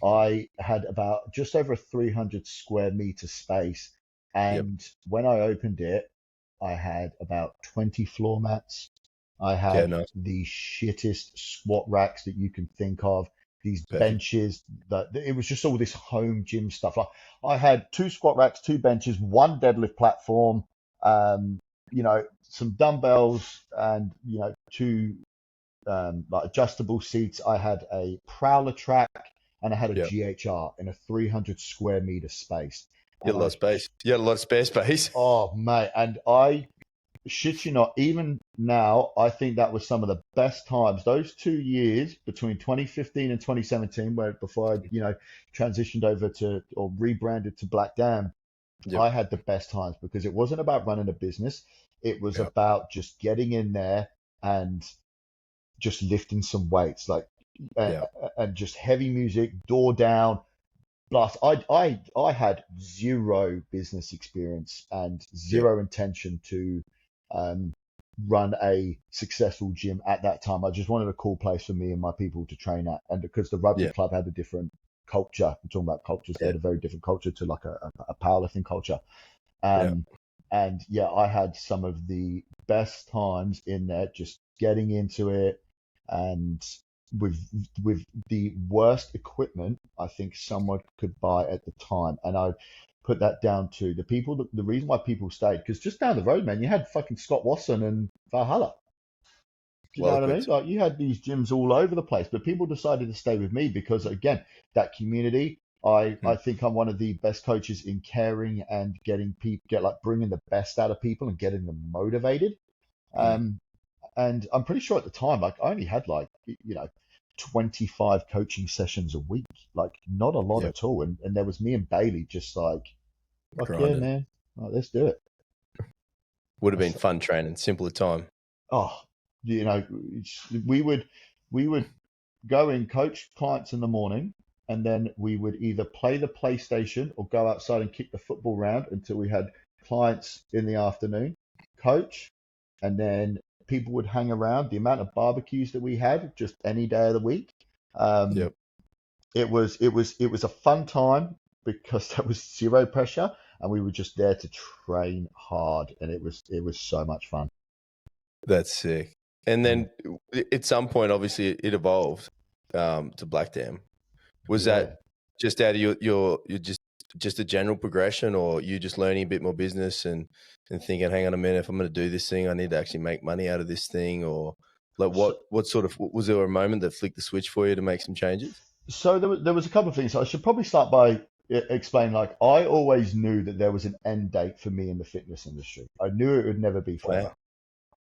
I had about just over a 300 square meter space. And when I opened it, I had about 20 floor mats. I had the shittest squat racks that you can think of. These benches, it was just all this home gym stuff. Like, I had 2 squat racks, 2 benches, 1 deadlift platform, some dumbbells, and 2 like adjustable seats. I had a prowler track, and I had a GHR in a 300 square meter space. You had a lot of space. You had a lot of spare space. Oh, mate. And I shit you not, even now, I think that was some of the best times. Those 2 years between 2015 and 2017, before I, transitioned over or rebranded to Black Dam, I had the best times, because it wasn't about running a business. It was about just getting in there and just lifting some weights, and just heavy music, door down. Plus, I had 0 business experience and 0 intention to run a successful gym at that time. I just wanted a cool place for me and my people to train at, and because the rugby Yeah. club had a different culture, I'm talking about cultures, they had a very different culture to like a powerlifting culture. And yeah, I had some of the best times in there, just getting into it, and with the worst equipment I think someone could buy at the time. And I put that down to the people. The reason why people stayed, because just down the road, man, you had fucking Scott Wasson and Valhalla. Do you know Well what I mean? equipped. Like you had these gyms all over the place, but people decided to stay with me because, again, that community. I think I'm one of the best coaches in caring and getting people bringing the best out of people and getting them motivated. Mm. Um, and I'm pretty sure at the time, like I only had 25 coaching sessions a week, like not a lot Yep. at all. And there was me and Bailey just like, fuck yeah, Grinding. man, like, let's do it. Would have been fun training, simpler time. Oh, we would go and coach clients in the morning, and then we would either play the PlayStation or go outside and kick the football round until we had clients in the afternoon, coach, and then people would hang around. The amount of barbecues that we had just any day of the week. Yep. It was a fun time because there was zero pressure and we were just there to train hard, and it was so much fun. That's sick. And then at some point, obviously, it evolved to Black Dam. Was that just out of your just a general progression, or you just learning a bit more business and thinking, hang on a minute, if I'm going to do this thing, I need to actually make money out of this thing? Or like what sort of, was there a moment that flicked the switch for you to make some changes? So there was a couple of things. I should probably start by explaining, like, I always knew that there was an end date for me in the fitness industry. I knew it would never be forever.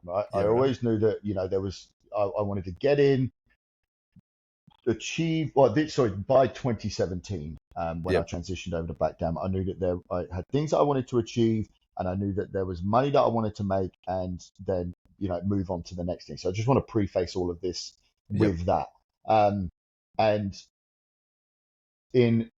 Wow. Right? Yeah, I always knew that, there was, I wanted to get in, achieve, by 2017, when I Yep. transitioned over to Black Dam, I knew that I had things that I wanted to achieve, and I knew that there was money that I wanted to make, and then, move on to the next thing. So I just want to preface all of this Yep. with that. And in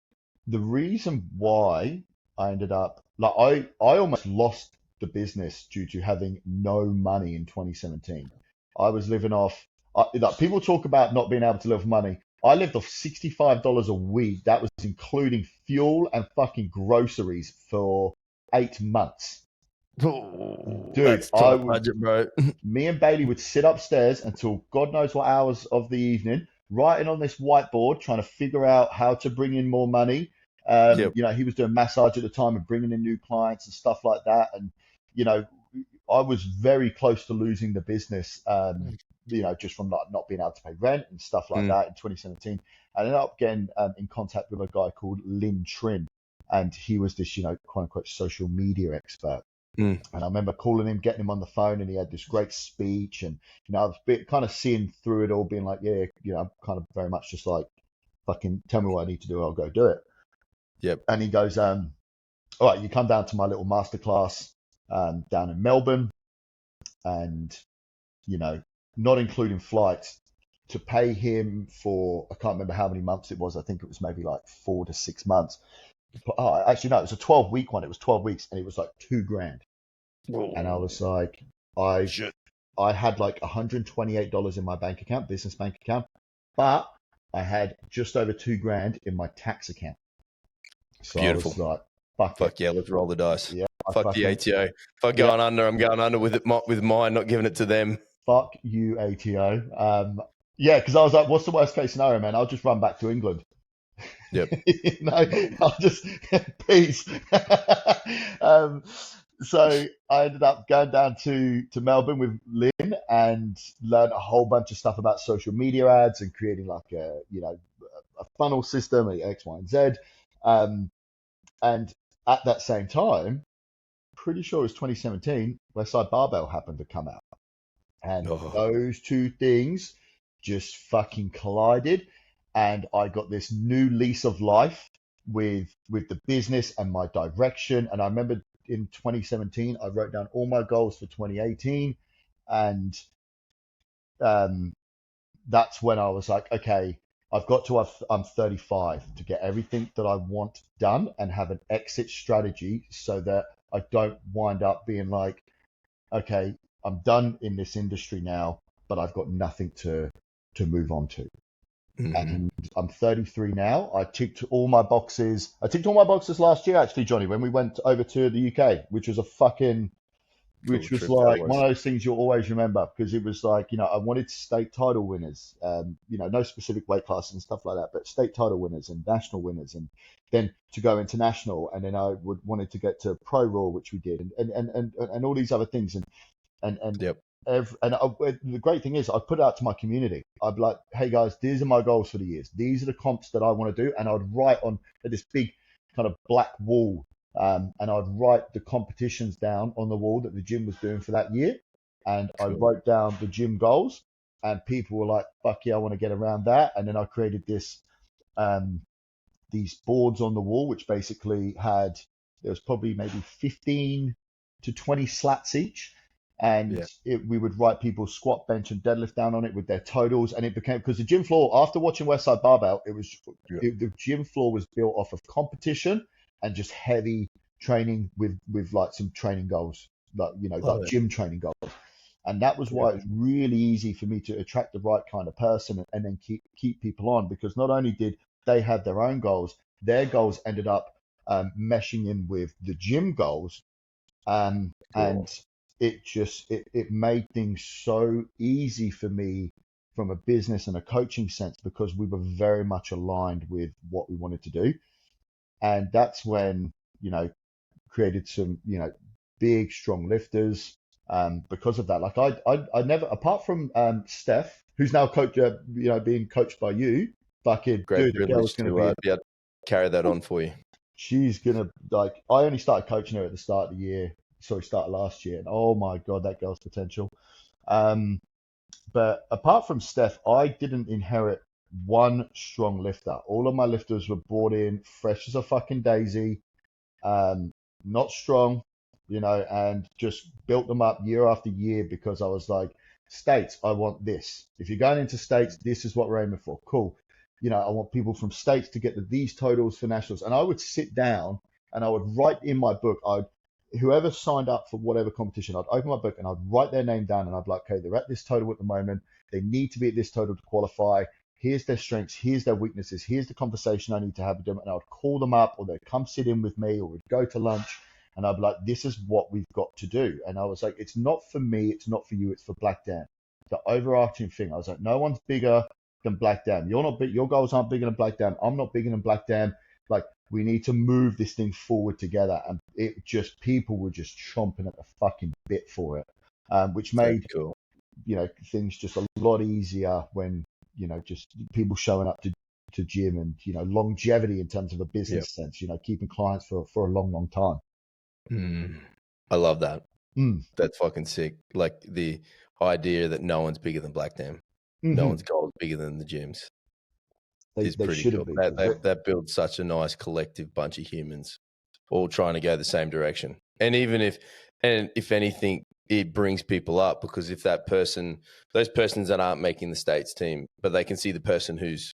the reason why I ended up like I almost lost the business due to having no money in 2017. I was living off like people talk about not being able to live off money. I lived off $65 a week. That was including fuel and fucking groceries for 8 months. Oh, Dude, that's tight budget, bro. me and Bailey would sit upstairs until God knows what hours of the evening, writing on this whiteboard, trying to figure out how to bring in more money. Yep. He was doing massage at the time and bringing in new clients and stuff like that. And, you know, I was very close to losing the business, just from not being able to pay rent and stuff like that in 2017. I ended up getting in contact with a guy called Lynn Trin, and he was this, quote unquote, social media expert. And I remember calling him, getting him on the phone, and he had this great speech. And, I was kind of seeing through it all, being like, yeah, I'm kind of very much just like, fucking tell me what I need to do, I'll go do it. Yep. And he goes, all right, you come down to my little masterclass down in Melbourne, and, not including flights, to pay him for, I can't remember how many months it was. I think it was maybe like 4 to 6 months. Actually, no, it was a 12-week one. It was 12 weeks, and it was like $2,000. Whoa. And I was like, Shit. I had like $128 in my bank account, business bank account, but I had just over $2,000 in my tax account. So Beautiful. I was like, fuck yeah, let's roll the dice. Yeah, Fuck the ATO. If I going under, I'm going under with mine, not giving it to them. Fuck you, ATO. Yeah, because I was like, what's the worst case scenario, man? I'll just run back to England. Yep. I'll just peace. So I ended up going down to Melbourne with Lynn and learned a whole bunch of stuff about social media ads and creating like a funnel system, X, Y, and Z. And at that same time, pretty sure it was 2017, Westside Barbell happened to come out. And those two things just fucking collided. And I got this new lease of life with the business and my direction. And I remember in 2017, I wrote down all my goals for 2018. And that's when I was like, okay, I'm 35 to get everything that I want done and have an exit strategy so that I don't wind up being like, okay, I'm done in this industry now, but I've got nothing to move on to. And I'm 33 now. I ticked all my boxes. I ticked all my boxes last year, actually, Jonny, when we went over to the UK, which was Cool which was trip that like one was. of those things you'll always remember, because it was like, I wanted state title winners, no specific weight classes and stuff like that, but state title winners and national winners, and then to go international. And then I wanted to get to Pro Raw, which we did, and all these other things. And Yep. the great thing is, I put it out to my community. I'd be like, hey guys, these are my goals for the years. These are the comps that I want to do. And I'd write on this big kind of black wall, and I'd write the competitions down on the wall that the gym was doing for that year. And I Cool. wrote down the gym goals, and people were like, fuck yeah, I want to get around that. And then I created these boards on the wall, which basically there was probably maybe 15 to 20 slats each. And we would write people's squat, bench, and deadlift down on it with their totals. And it became, because the gym floor, after watching Westside Barbell, the gym floor was built off of competition and just heavy training with like some training goals, like gym training goals. And that was why it's really easy for me to attract the right kind of person, and then keep people on, because not only did they have their own goals, their goals ended up meshing in with the gym goals. And it made things so easy for me from a business and a coaching sense, because we were very much aligned with what we wanted to do. And that's when, created some, big, strong lifters because of that. Like I never, apart from Steph, who's now being coached by you, fucking Great dude, the girl's privilege going to to be, be able to carry that on for you. she's going to, like, I only started coaching her at the start of the year. Sorry, start of last year. And oh my God, that girl's potential. But apart from Steph, I didn't inherit one strong lifter. All of my lifters were brought in fresh as a fucking daisy, not strong, and just built them up year after year, because I was like, states, I want this. If you're going into states, this is what we're aiming for. Cool. I want people from states to get these totals for nationals. And I would sit down and I would write in my book, whoever signed up for whatever competition, I'd open my book and I'd write their name down, and I'd be like, okay, they're at this total at the moment. They need to be at this total to qualify. Here's their strengths. Here's their weaknesses. Here's the conversation I need to have with them. And I would call them up, or they'd come sit in with me, or we'd go to lunch, and I'd be like, this is what we've got to do. And I was like, it's not for me. It's not for you. It's for Black Dan. The overarching thing. I was like, no one's bigger than Black Dan. You're not big. Your goals aren't bigger than Black Dan. I'm not bigger than Black Dan. Like, we need to move this thing forward together. And people were just chomping at the fucking bit for it, which made, cool. things just a lot easier when, just people showing up to gym, and, longevity in terms of a business sense, keeping clients for a long, long time. I love that. That's fucking sick. Like the idea that no one's bigger than Black Dan. No one's goal is bigger than the gyms. Is pretty cool. That builds such a nice collective bunch of humans all trying to go the same direction. And if anything, it brings people up, because if those persons that aren't making the states team, but they can see the person who's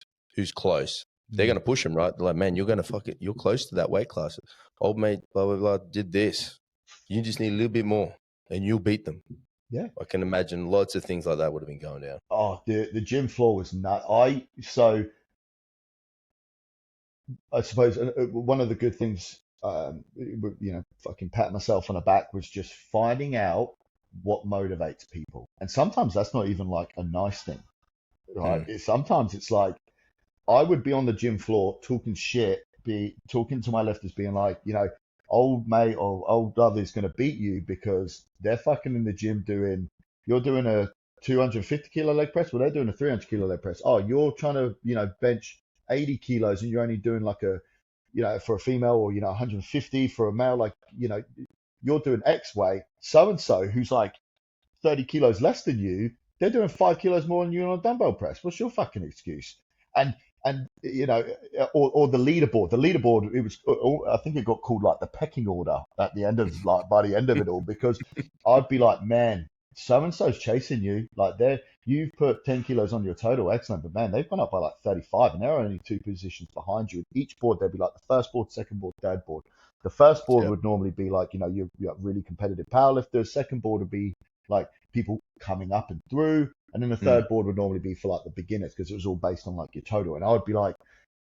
close, they're going to push them, right? They're like, man, you're close to that weight class. Old mate, blah, blah, blah, did this. You just need a little bit more and you'll beat them. Yeah. I can imagine lots of things like that would have been going down. Oh, the gym floor was nuts. I suppose one of the good things, fucking pat myself on the back, was just finding out what motivates people. And sometimes that's not even like a nice thing, right? Sometimes it's like, I would be on the gym floor talking shit, talking to my lifters, being like, old mate or old brother is going to beat you because they're fucking in the gym you're doing a 250 kilo leg press. Well, they're doing a 300 kilo leg press. Oh, you're trying to, bench 80 kilos and you're only doing like for a female, or, 150 for a male, like, you're doing X way. So-and-so who's like 30 kilos less than you, they're doing 5 kilos more than you on a dumbbell press. What's your fucking excuse? And or the leaderboard. The leaderboard, it was, I think it got called like the pecking order at the end of by the end of it all, because I'd be like, man, so and so's chasing you. Like you've put 10 kilos on your total, excellent. But man, they've gone up by like 35, and they're only two positions behind you. Each board, they'd be like the first board, second board, third board. The first board would normally be like, you're really competitive powerlifters. Second board would be like people coming up and through. And then the third board would normally be for like the beginners, because it was all based on like your total. And I would be like,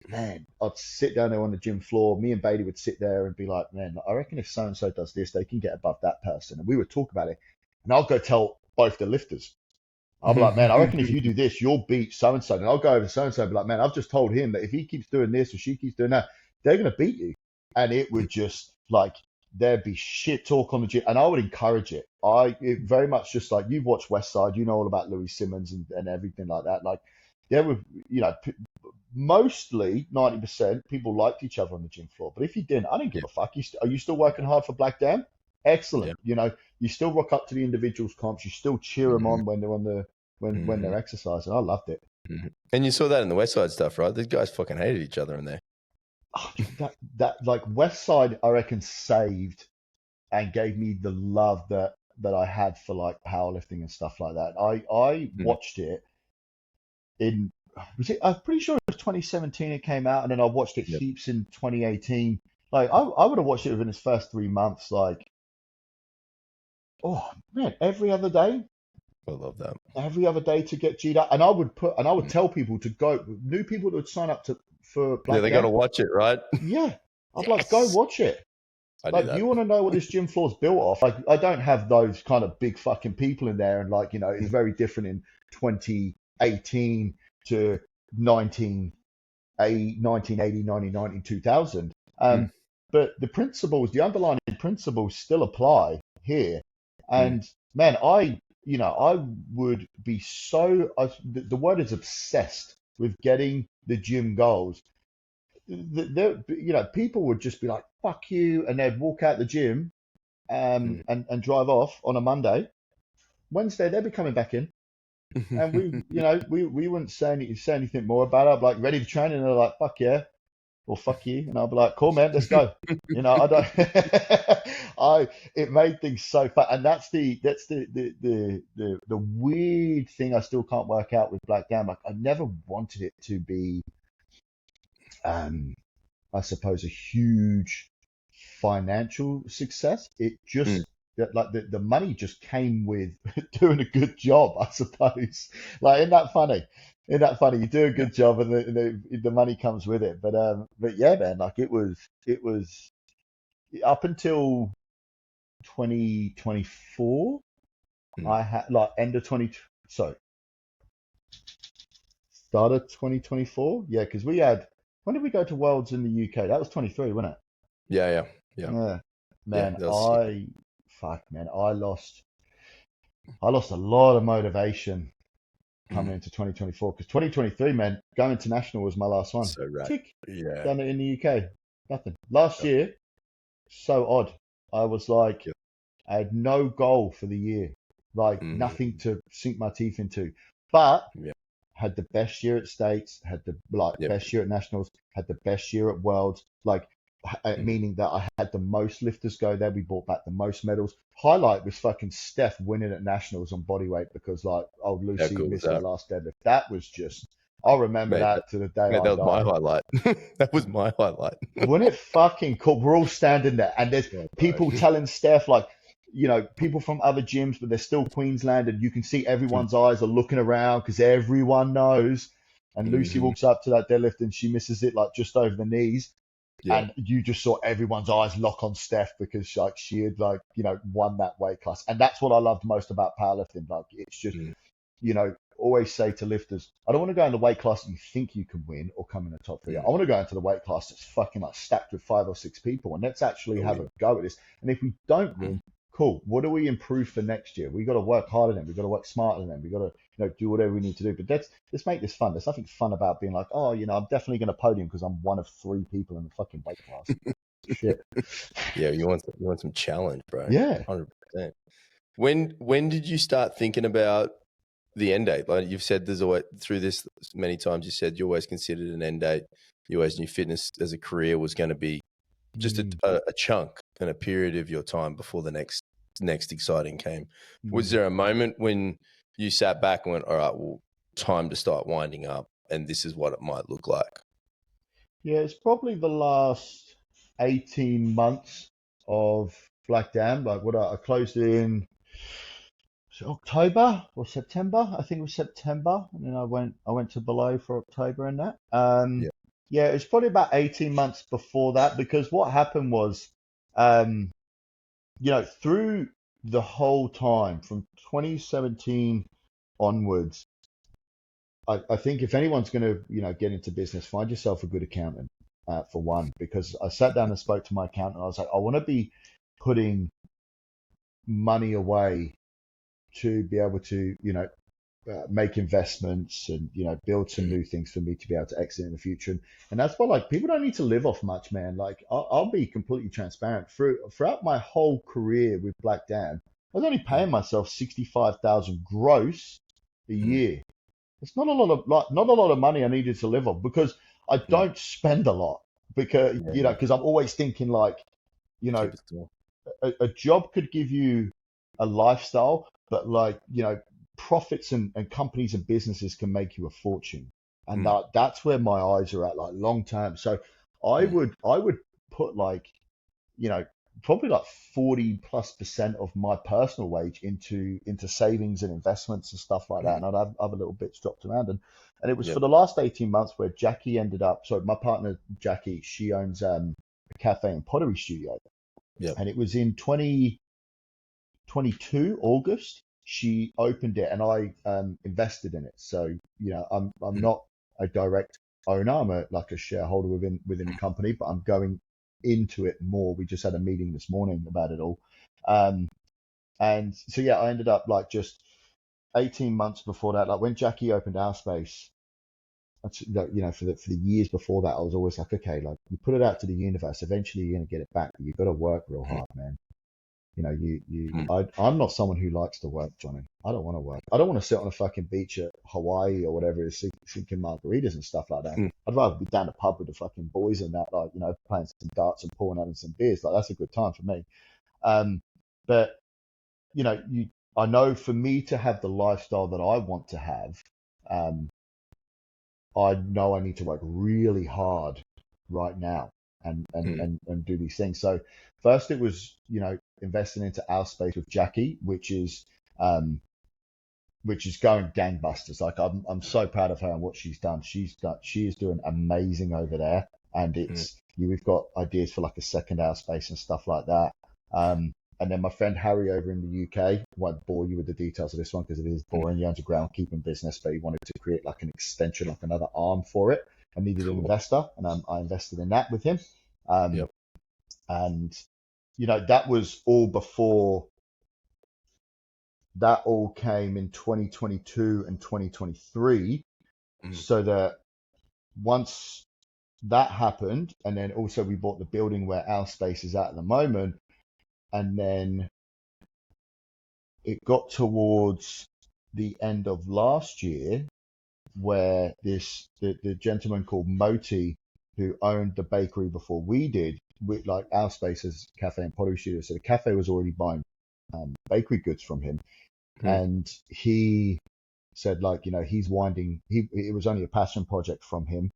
man, I'd sit down there on the gym floor. Me and Bailey would sit there and be like, man, I reckon if so and so does this, they can get above that person. And we would talk about it. And I'll go tell both the lifters. I'll be like, man, I reckon if you do this, you'll beat so and so. And I'll go over to so and so and be like, man, I've just told him that if he keeps doing this or she keeps doing that, they're going to beat you. And it would just like, there'd be shit talk on the gym. And I would encourage it. It very much just like, you've watched West Side, you know all about Louis Simmons and everything like that. Like, there were, mostly 90% people liked each other on the gym floor. But if you didn't, I didn't give a fuck. Are you still working hard for Black Dan? Excellent. You still rock up to the individuals comps. You still cheer them on when they're on when they're exercising. I loved it. And you saw that in the West Side stuff, right? These guys fucking hated each other in there. That like West Side, I reckon, saved and gave me the love that I had for like powerlifting and stuff like that. I watched it I'm pretty sure it was 2017 it came out, and then I watched it heaps in 2018. Like I would have watched it within its first 3 months. Like, oh man, every other day. I love that. Every other day to get G'd up, and I would tell people to go. New people that would sign up for Black they got to watch it, right? Yeah, I'd like go watch it. Like, you want to know what this gym floor is built off? Like, I don't have those kind of big fucking people in there, and like, it's very different in 2018 to 1980, 1990, 2000. But the underlying principles still apply here. And man, I would be the word is obsessed with getting the gym goals. People would just be like, fuck you, and they'd walk out the gym and drive off on a Monday. Wednesday, they'd be coming back in. And we wouldn't say anything more about it. I'd be like, ready to train, and they're like, fuck yeah, or fuck you, and I'd be like, cool man, let's go. I don't. It made things so fun, and that's the weird thing I still can't work out with Black Dan. Like, I never wanted it to be, I suppose, a huge financial success. It just like the money just came with doing a good job, I suppose. Like, isn't that funny? You do a good job, and the money comes with it. But yeah, man, like it was up until 2024. I had like started 2024. Yeah, because when did we go to Worlds in the UK? That was 23, wasn't it? Yeah. Man, I lost a lot of motivation coming into 2024, because 2023, man, going international was my last one. So right. Tick. Yeah. Done it in the UK. Nothing. Last year, so odd. I was like, I had no goal for the year, like nothing to sink my teeth into, but had the best year at States, had the best year at Nationals, had the best year at Worlds, like meaning that I had the most lifters go there. We brought back the most medals. Highlight was fucking Steph winning at Nationals on bodyweight, because like old Lucy missed her last deadlift. That was just, I'll remember that to the day I die. That was my highlight. That was my highlight. Wasn't it fucking cool? We're all standing there, and there's people telling Steph, like, people from other gyms, but they're still Queensland, and you can see everyone's eyes are looking around because everyone knows. And Lucy walks up to that deadlift and she misses it like just over the knees. Yeah. And you just saw everyone's eyes lock on Steph, because like she had won that weight class. And that's what I loved most about powerlifting. Like, it's just, always say to lifters, I don't want to go in the weight class that you think you can win or come in the top three. I want to go into the weight class that's fucking like stacked with 5 or 6 people, and let's actually have a go at this. And if we don't win, cool. What do we improve for next year? We got to work harder than. We got to work smarter than. We got to do whatever we need to do. But let's make this fun. There's nothing fun about being like, I'm definitely going to podium because I'm one of 3 people in the fucking weight class. Shit. Yeah, you want some challenge, bro. Yeah, 100%. When did you start thinking about the end date? Like you've said, there's always, through this many times, you said you always considered an end date. You always knew fitness as a career was going to be just a chunk and a period of your time before the next next exciting came. Was Mm. there a moment when you sat back and went, all right, well, time to start winding up, and this is what it might look like? Yeah, it's probably the last 18 months of Black Dam. Like what I closed in October or September. I think it was September, and then I went to below for October and that. Yeah. Yeah, it was probably about 18 months before that because what happened was, um, through the whole time from 2017 onwards, I think if anyone's going to, get into business, find yourself a good accountant, for one, because I sat down and spoke to my accountant. I was like, I want to be putting money away to be able to, make investments and, build some new things for me to be able to exit in the future. And that's why, like, people don't need to live off much, man. Like, I'll be completely transparent. Throughout my whole career with Black Dan, I was only paying myself 65,000 gross a year. It's not a lot of not a lot of money I needed to live on because I don't spend a lot because because I'm always thinking like Keep it small. a job could give you a lifestyle, but like profits and companies and businesses can make you a fortune, and that's where my eyes are at, like long term. So I would put like you know, probably like 40+% of my personal wage into savings and investments and stuff like that. And I'd have other little bits dropped around. And it was for the last 18 months where Jackie ended up, so my partner Jackie, she owns a cafe and pottery studio. Yeah. And it was in 2022, August, she opened it and I invested in it. So, I'm not a direct owner, I'm like a shareholder within the company, but I'm going into it more. We just had a meeting this morning about it all. And so, yeah, I ended up like just 18 months before that, like when Jackie opened our space, for the years before that, I was always like, okay, like you put it out to the universe, eventually you're going to get it back, but you've got to work real hard, man. I'm not someone who likes to work, Jonny. I don't want to work. I don't want to sit on a fucking beach at Hawaii or whatever, drinking margaritas and stuff like that. I'd rather be down the pub with the fucking boys and that, like, playing some darts and pouring having some beers. Like, that's a good time for me. But, I know for me to have the lifestyle that I want to have, I know I need to work really hard right now and do these things. So first it was, investing into our space with Jackie, which is going gangbusters. Like I'm so proud of her and what she's done. She is doing amazing over there. And we've got ideas for like a second hour space and stuff like that. And then my friend Harry over in the UK, won't bore you with the details of this one because it is boring. He owns a groundkeeping business, but he wanted to create like an extension, like another arm for it, and needed an investor, and I invested in that with him. And that was all before. That all came in 2022 and 2023, so that once that happened, and then also we bought the building where our space is at the moment. And then it got towards the end of last year where the gentleman called Moti, who owned the bakery before we did, with like our space as cafe and pottery studio. So the cafe was already buying bakery goods from him. And he said like, he's it was only a passion project from him,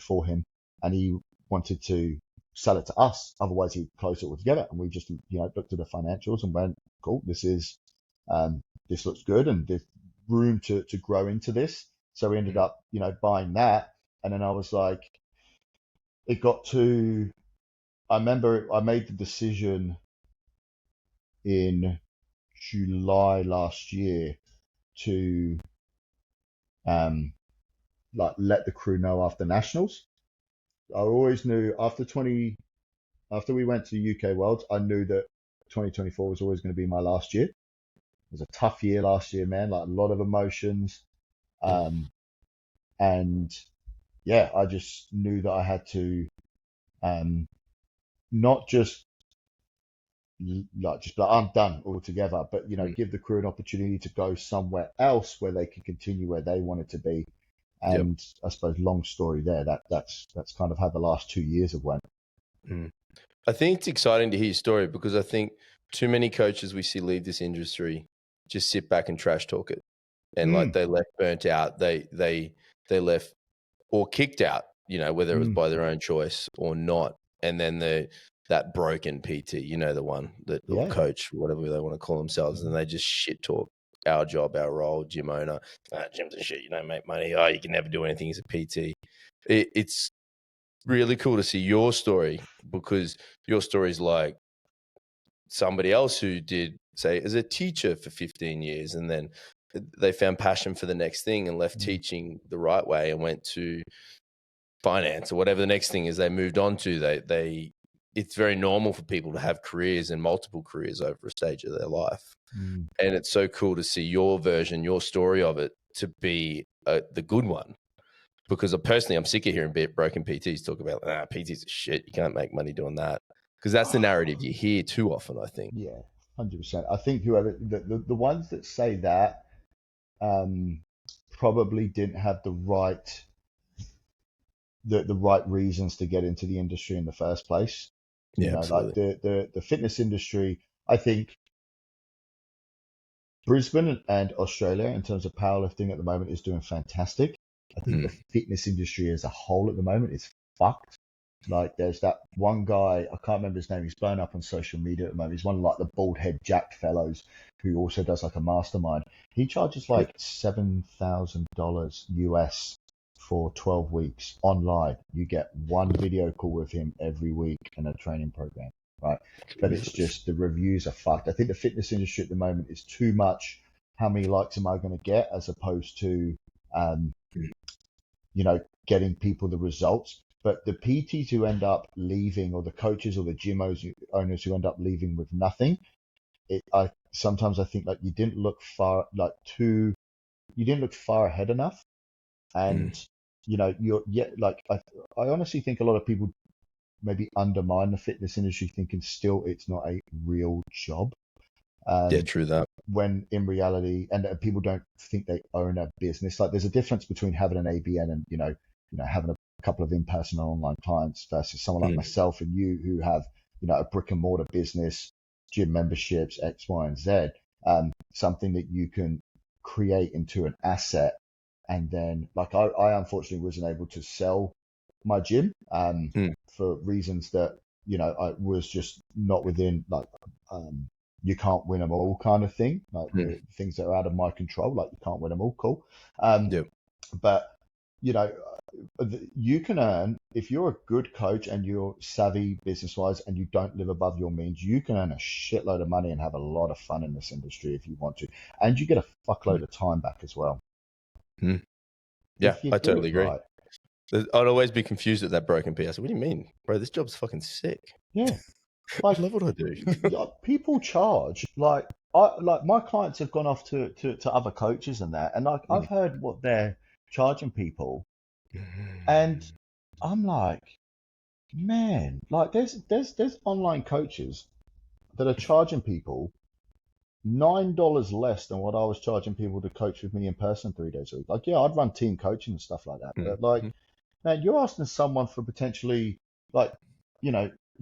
for him. And he wanted to sell it to us. Otherwise he'd close it all together. And we just, looked at the financials and went, cool, this looks good. And there's room to grow into this. So we ended up, buying that. And then I was like, I remember I made the decision in July last year to, let the crew know after nationals. I always knew after we went to UK Worlds, I knew that 2024 was always going to be my last year. It was a tough year last year, man, like a lot of emotions. And yeah, I just knew that I had to, not just I'm done altogether, but give the crew an opportunity to go somewhere else where they could continue where they wanted to be. And I suppose long story there, that's kind of how the last 2 years have went. I think it's exciting to hear your story because I think too many coaches we see leave this industry just sit back and trash talk it, and like they left burnt out. They left or kicked out. You know, whether it was by their own choice or not, and then that broken PT, you know, the one that or coach, whatever they want to call themselves, and they just shit talk our job, our role, gym owner. Gyms and shit. You don't make money. Oh, you can never do anything as a PT. It's really cool to see your story, because your story is like somebody else who did, say, as a teacher for 15 years, and then they found passion for the next thing and left teaching the right way and went to finance or whatever the next thing is they moved on to. It's very normal for people to have careers and multiple careers over a stage of their life. And it's so cool to see your version, your story of it, to be the good one. Because personally, I'm sick of hearing broken PTs talk about, PTs are shit. You can't make money doing that. Because that's the narrative you hear too often, I think. Yeah, 100%. I think whoever the ones that say that probably didn't have the right reasons to get into the industry in the first place. You know, absolutely. like the fitness industry, I think Brisbane and Australia in terms of powerlifting at the moment is doing fantastic. I think the fitness industry as a whole at the moment is fucked. Like there's that one guy, I can't remember his name, he's blown up on social media at the moment. He's one of like the bald head Jack fellows who also does like a mastermind. He charges like $7,000 US for 12 weeks online. You get one video call with him every week in a training program, right? But it's just the reviews are fucked. I think the fitness industry at the moment is too much. How many likes am I going to get, as opposed to, you know, getting people the results. But the PTs who end up leaving, or the coaches or the gym owners who end up leaving with nothing, sometimes I think like you didn't look far ahead enough, and you know I honestly think a lot of people maybe undermine the fitness industry, thinking still it's not a real job. True that. When in reality, and people don't think they own a business. Like there's a difference between having an ABN and you know having a couple of in-person and online clients versus someone like myself and you who have a brick and mortar business, gym memberships, X, Y, and Z. Something that you can create into an asset, and then like I unfortunately wasn't able to sell my gym for reasons that I was just not within like you can't win them all kind of thing, like the things that are out of my control, like you can't win them all, cool. But you can earn, if you're a good coach and you're savvy business wise and you don't live above your means, you can earn a shitload of money and have a lot of fun in this industry if you want to, and you get a fuckload of time back as well. Yeah, I totally agree. Right. I'd always be confused at that broken P. I said, what do you mean, bro? This job's fucking sick. Yeah. Like, I love what I do. People charge like my clients have gone off to other coaches and that, and like I've heard what they're charging people, and I'm like, man, like there's online coaches that are charging people $9 less than what I was charging people to coach with me in person 3 days a week. Like, yeah, I'd run team coaching and stuff like that, but like, man, you're asking someone for potentially like,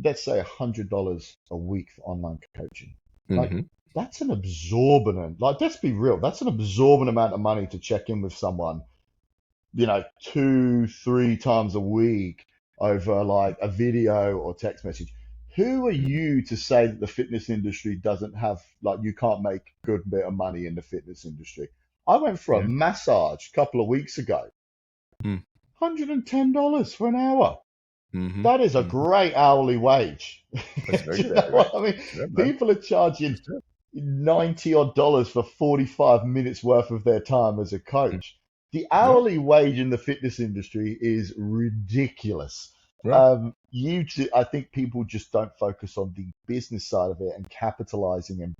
let's say $100 a week for online coaching. Like that's an absorbent, like let's be real, that's an absorbent amount of money to check in with someone, 2-3 times a week over like a video or text message. Who are you to say that the fitness industry doesn't have, like, you can't make a good bit of money in the fitness industry? I went for a massage a couple of weeks ago. $110 for an hour. That is a great hourly wage. That's very fair, right? I mean, people are charging $90 odd for 45 minutes worth of their time as a coach. The hourly wage in the fitness industry is ridiculous. I think people just don't focus on the business side of it and capitalizing and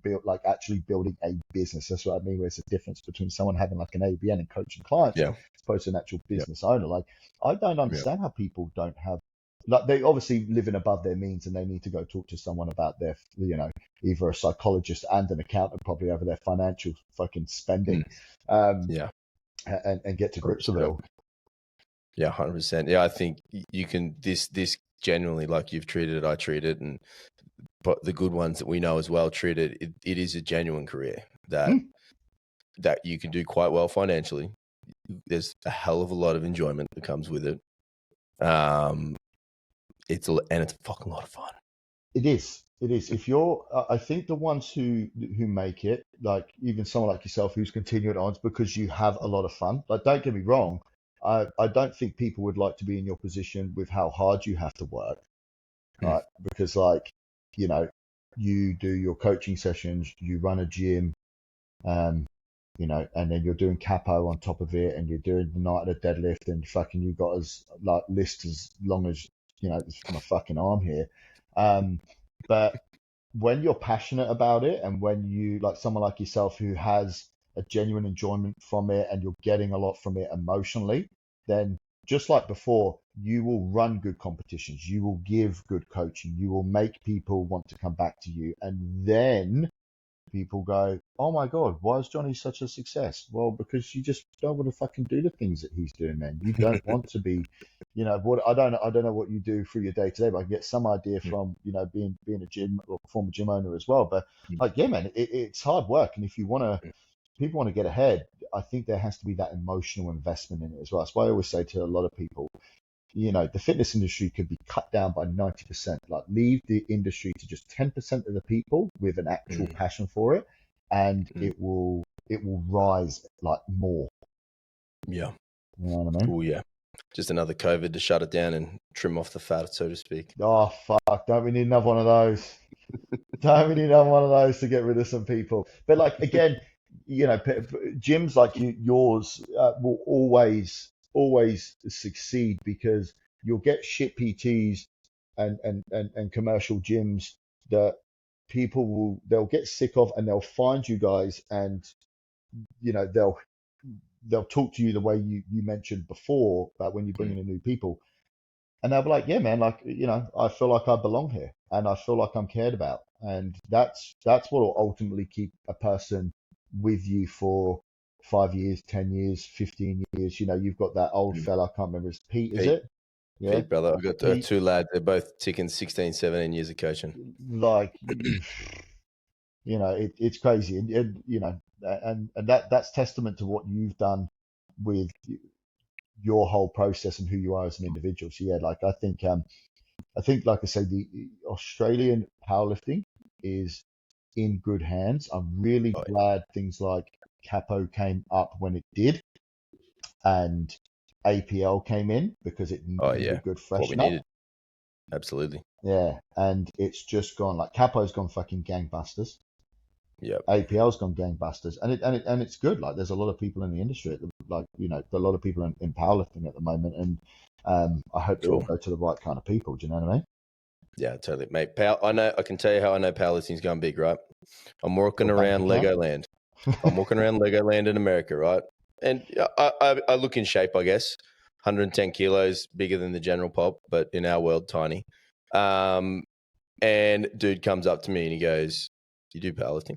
actually building a business. That's what I mean. There's a difference between someone having like an ABN and coaching clients as opposed to an actual business owner. Like, I don't understand how people don't have, like, they obviously living above their means and they need to go talk to someone about their, either a psychologist and an accountant probably over their financial fucking spending. And get to grips with it all. Yeah, 100%. Yeah, I think you can, this genuinely, like you've treated it, I treat it, and but the good ones that we know as well treated, it is a genuine career that you can do quite well financially. There's a hell of a lot of enjoyment that comes with it. It's a fucking lot of fun. It is. It is. If you're, I think the ones who make it, like even someone like yourself who's continuing on, it's because you have a lot of fun. Like, don't get me wrong, I don't think people would like to be in your position with how hard you have to work, right? Because like, you know, you do your coaching sessions, you run a gym, you know, and then you're doing capo on top of it, and you're doing the night of the deadlift, and fucking you got as like list as long as, you know, it's my fucking arm here. But when you're passionate about it, and when you like someone like yourself who has a genuine enjoyment from it, and you're getting a lot from it emotionally, then just like before, you will run good competitions, you will give good coaching, you will make people want to come back to you, and then people go, oh my God, why is Jonny such a success? Well, because you just don't want to fucking do the things that he's doing, man. You don't want to be, you know, what I don't know what you do through your day to day, but I can get some idea from, you know, being a gym or former gym owner as well. But like, yeah, man, it's hard work. And if you want to, people want to get ahead, I think there has to be that emotional investment in it as well. That's why I always say to a lot of people, you know, the fitness industry could be cut down by 90%. Like, leave the industry to just 10% of the people with an actual passion for it, and it will rise like more. Yeah. You know what I mean? Oh yeah. Just another COVID to shut it down and trim off the fat, so to speak. Oh fuck! Don't we need another one of those? Don't we need another one of those to get rid of some people? But like, again, you know, gyms like yours will always succeed, because you'll get shit PTs and commercial gyms that they'll get sick of, and they'll find you guys, and you know, they'll talk to you the way you mentioned before about when you bring in new people, and they'll be like, yeah, man, like, you know, I feel like I belong here, and I feel like I'm cared about, and that's what will ultimately keep a person with you for 5 years, 10 years, 15 years. You know, you've got that old fella, I can't remember, it's Pete, is it? Yeah, Pete, brother. I've got Pete, two lads. They're both ticking 16, 17 years of coaching. like, you know, it's crazy, and you know, and that's testament to what you've done with your whole process and who you are as an individual. So yeah, like, I think like I say, the Australian powerlifting is in good hands. I'm really glad things like Capo came up when it did, and APL came in, because it needed a good What we freshen up. needed. Absolutely. Yeah, and it's just gone, like, Capo's gone fucking gangbusters. Yep. APL's gone gangbusters, and it's good. Like, there's a lot of people in the industry, like, you know, a lot of people in powerlifting at the moment, and I hope they all go to the right kind of people. Do you know what I mean? Yeah, totally, mate. I can tell you how I know powerlifting's going big, right? I'm walking around Legoland. I'm walking around Legoland in America, right? And I look in shape, I guess. 110 kilos, bigger than the general pop, but in our world, tiny. And dude comes up to me and he goes, "You do powerlifting?"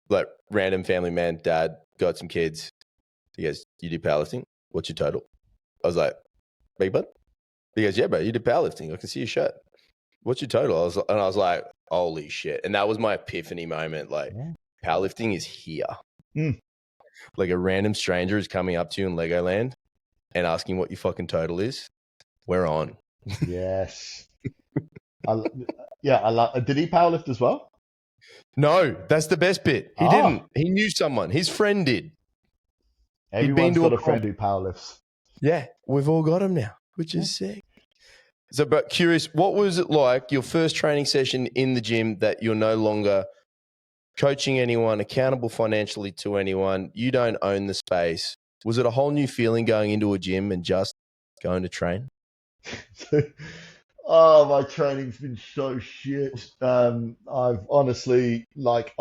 Like, random family man, dad, got some kids. He goes, "You do powerlifting? What's your total?" I was like, "Big bud?" He goes, "Yeah, bro, you do powerlifting. I can see your shirt. What's your total?" I was like, holy shit. And that was my epiphany moment. Like, powerlifting is here. Like, a random stranger is coming up to you in Legoland and asking what your fucking total is. We're on. Yes. I love. Did he powerlift as well? No, that's the best bit. He didn't. He knew someone. His friend did. Everyone's got a friend who powerlifts. Yeah, we've all got him now, which is sick. So, but curious, what was it like, your first training session in the gym, that you're no longer coaching anyone, accountable financially to anyone, you don't own the space? Was it a whole new feeling going into a gym and just going to train? Oh, my training's been so shit. I've honestly, like,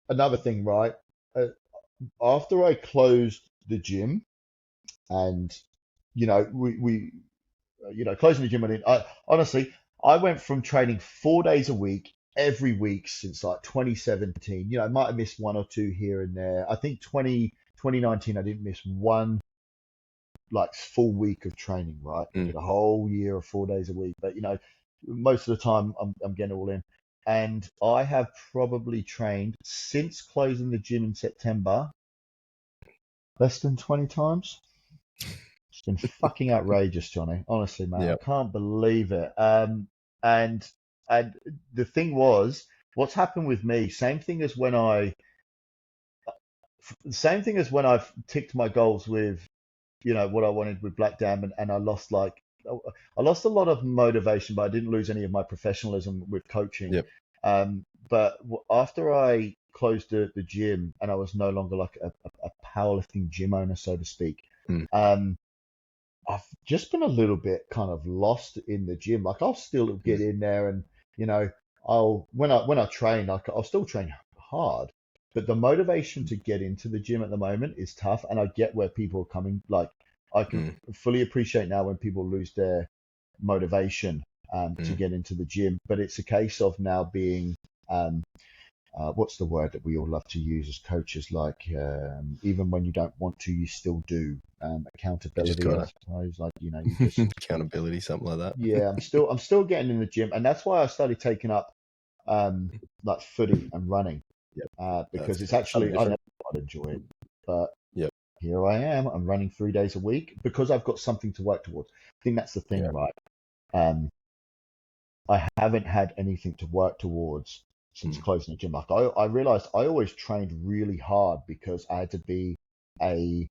another thing, right? After I closed the gym, and, you know, we you know, closing the gym, honestly, I went from training 4 days a week, every week since like 2017. You know, I might have missed one or two here and there. I think 2019, I didn't miss one like full week of training, right? I did a whole year of 4 days a week. But, you know, most of the time I'm getting all in. And I have probably trained since closing the gym in September less than 20 times. It's been fucking outrageous, Johnny. Honestly, man, I Yep. can't believe it. And and the thing was, what's happened with me, same thing as when I've ticked my goals with, what I wanted with Black Diamond, and I lost a lot of motivation, but I didn't lose any of my professionalism with coaching. Yep. But after I closed the gym and I was no longer like a powerlifting gym owner, so to speak, Mm. I've just been a little bit kind of lost in the gym. Like I'll still get in there, and when I train, like I'll still train hard, but the motivation to get into the gym at the moment is tough. And I get where people are coming. Like I can fully appreciate now when people lose their motivation to get into the gym, but it's a case of now being what's the word that we all love to use as coaches? Like even when you don't want to, you still do. Accountability, I suppose. Like you just accountability, something like that. Yeah, I'm still getting in the gym, and that's why I started taking up like footy and running. Because it's actually I never quite enjoy it, but here I am. I'm running 3 days a week because I've got something to work towards. I think that's the thing, right? I haven't had anything to work towards since closing the gym. Like I realized I always trained really hard because I had to be I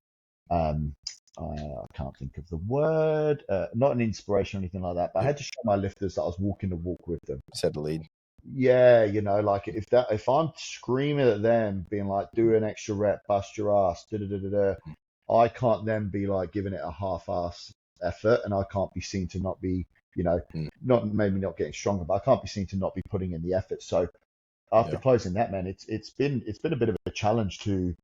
can't think of the word, not an inspiration or anything like that, but I had to show my lifters that I was walking the walk with them. Set the lead. Yeah, like if I'm screaming at them, being like, do an extra rep, bust your ass, I can't then be like giving it a half-ass effort, and I can't be seen to not be, not maybe not getting stronger, but I can't be seen to not be putting in the effort. So after closing that, man, it's been a bit of a challenge to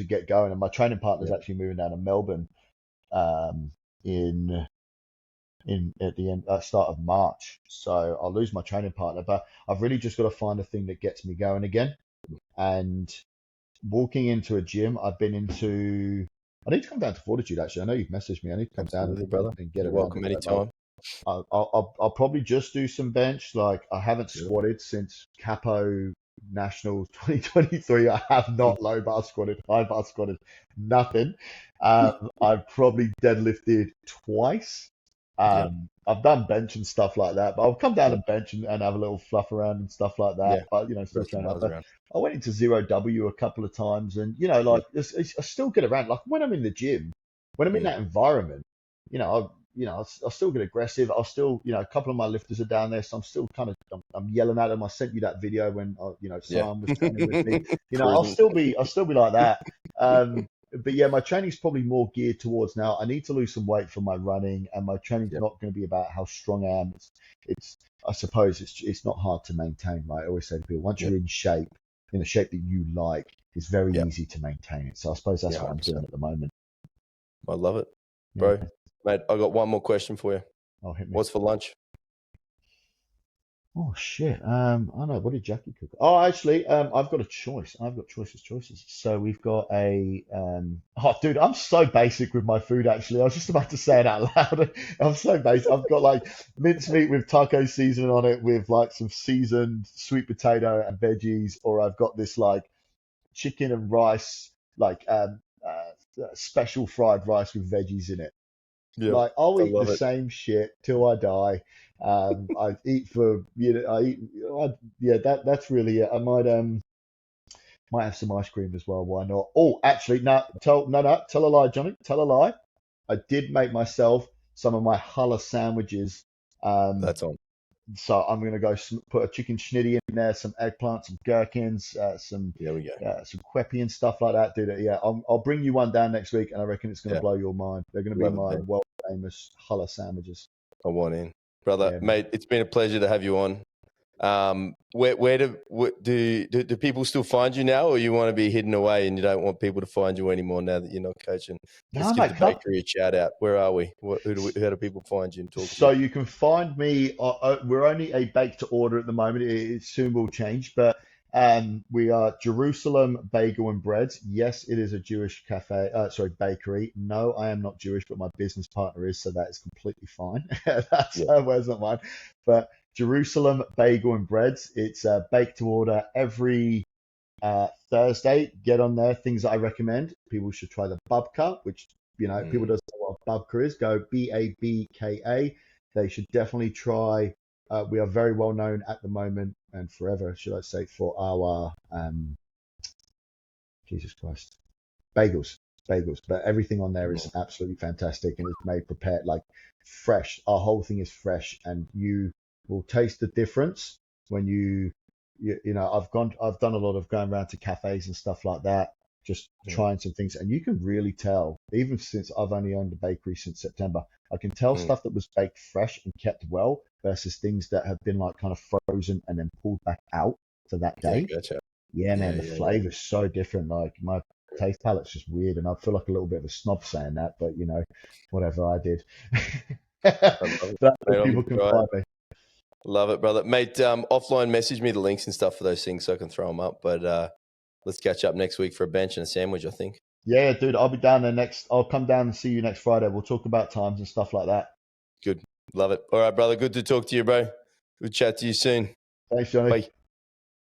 get going. And my training partner is actually moving down to Melbourne at the start of March. So I'll lose my training partner, but I've really just got to find a thing that gets me going again. And walking into a gym, I need to come down to Fortitude, actually. I know you've messaged me. I need to come down and get it. Welcome anytime. I'll probably just do some bench. Like I haven't squatted since Capo Nationals 2023. I have not low bar squatted, high bar squatted, nothing. I've probably deadlifted twice. I've done bench and stuff like that, but I'll come down and bench and have a little fluff around and stuff like that. But still train up. But I went into 0W a couple of times, and I still get around. Like when I'm in the gym, when I'm in that environment, I'll still get aggressive. I'll still, a couple of my lifters are down there, so I'm still I'm yelling at them. I sent you that video when, Simon was training with me. I'll still be like that. But yeah, my training's probably more geared towards now. I need to lose some weight for my running, and my training's not going to be about how strong I am. I suppose it's not hard to maintain, right? I always say to people, once you're in shape, in the shape that you like, it's very easy to maintain it. So I suppose that's what I'm doing at the moment. I love it, bro. Mate, I got one more question for you. Oh, hit me. What's for lunch? Oh shit. I don't know. What did Jackie cook? Oh, actually, I've got a choice. I've got choices. So we've got oh dude, I'm so basic with my food actually. I was just about to say it out loud. I'm so basic. I've got like mincemeat with taco seasoning on it with like some seasoned sweet potato and veggies, or I've got this like chicken and rice, like special fried rice with veggies in it. Like I'll eat the same shit till I die. I eat for that's really it. I might have some ice cream as well. Why not? Oh, actually, tell a lie, Johnny. Tell a lie. I did make myself some of my challah sandwiches. That's on. So I'm gonna go put a chicken schnitty in there, some eggplant, some gherkins, some queppy and stuff like that, dude. Yeah, I'll bring you one down next week, and I reckon it's gonna blow your mind. They're gonna be my world famous challah sandwiches. I want in, brother, mate. It's been a pleasure to have you on. Where do people still find you now, or you want to be hidden away and you don't want people to find you anymore now that you're not coaching? Let's give the bakery a shout out. Where are we? How do people find you and talk to you? So you can find me. We're only a bake to order at the moment. It soon will change, but We are Jerusalem Bagel and Bread. Yes, it is a Jewish cafe. Bakery. No, I am not Jewish, but my business partner is, so that is completely fine. That's her words, not mine. But Jerusalem Bagel and Bread. It's baked to order every Thursday. Get on there. Things that I recommend. People should try the babka, which people don't know what babka is. Go Babka. They should definitely try. We are very well known at the moment and forever, should I say, for our Jesus Christ bagels. But everything on there is absolutely fantastic and it's made prepared like fresh. Our whole thing is fresh, and you will taste the difference when you know. I've done a lot of going around to cafes and stuff like that, just trying some things, and you can really tell. Even since I've only owned a bakery since September, I can tell stuff that was baked fresh and kept well versus things that have been like kind of frozen and then pulled back out for that day. Yeah, gotcha. Man, the flavor's so different. Like my taste palate's just weird, and I feel like a little bit of a snob saying that, but whatever, I did. People can find me. Love it, brother. Mate, offline message me the links and stuff for those things so I can throw them up. But let's catch up next week for a bench and a sandwich, I think. Yeah, dude, I'll be down there I'll come down and see you next Friday. We'll talk about times and stuff like that. Good. Love it. All right, brother. Good to talk to you, bro. Good chat to you soon. Thanks, Jonny. Bye.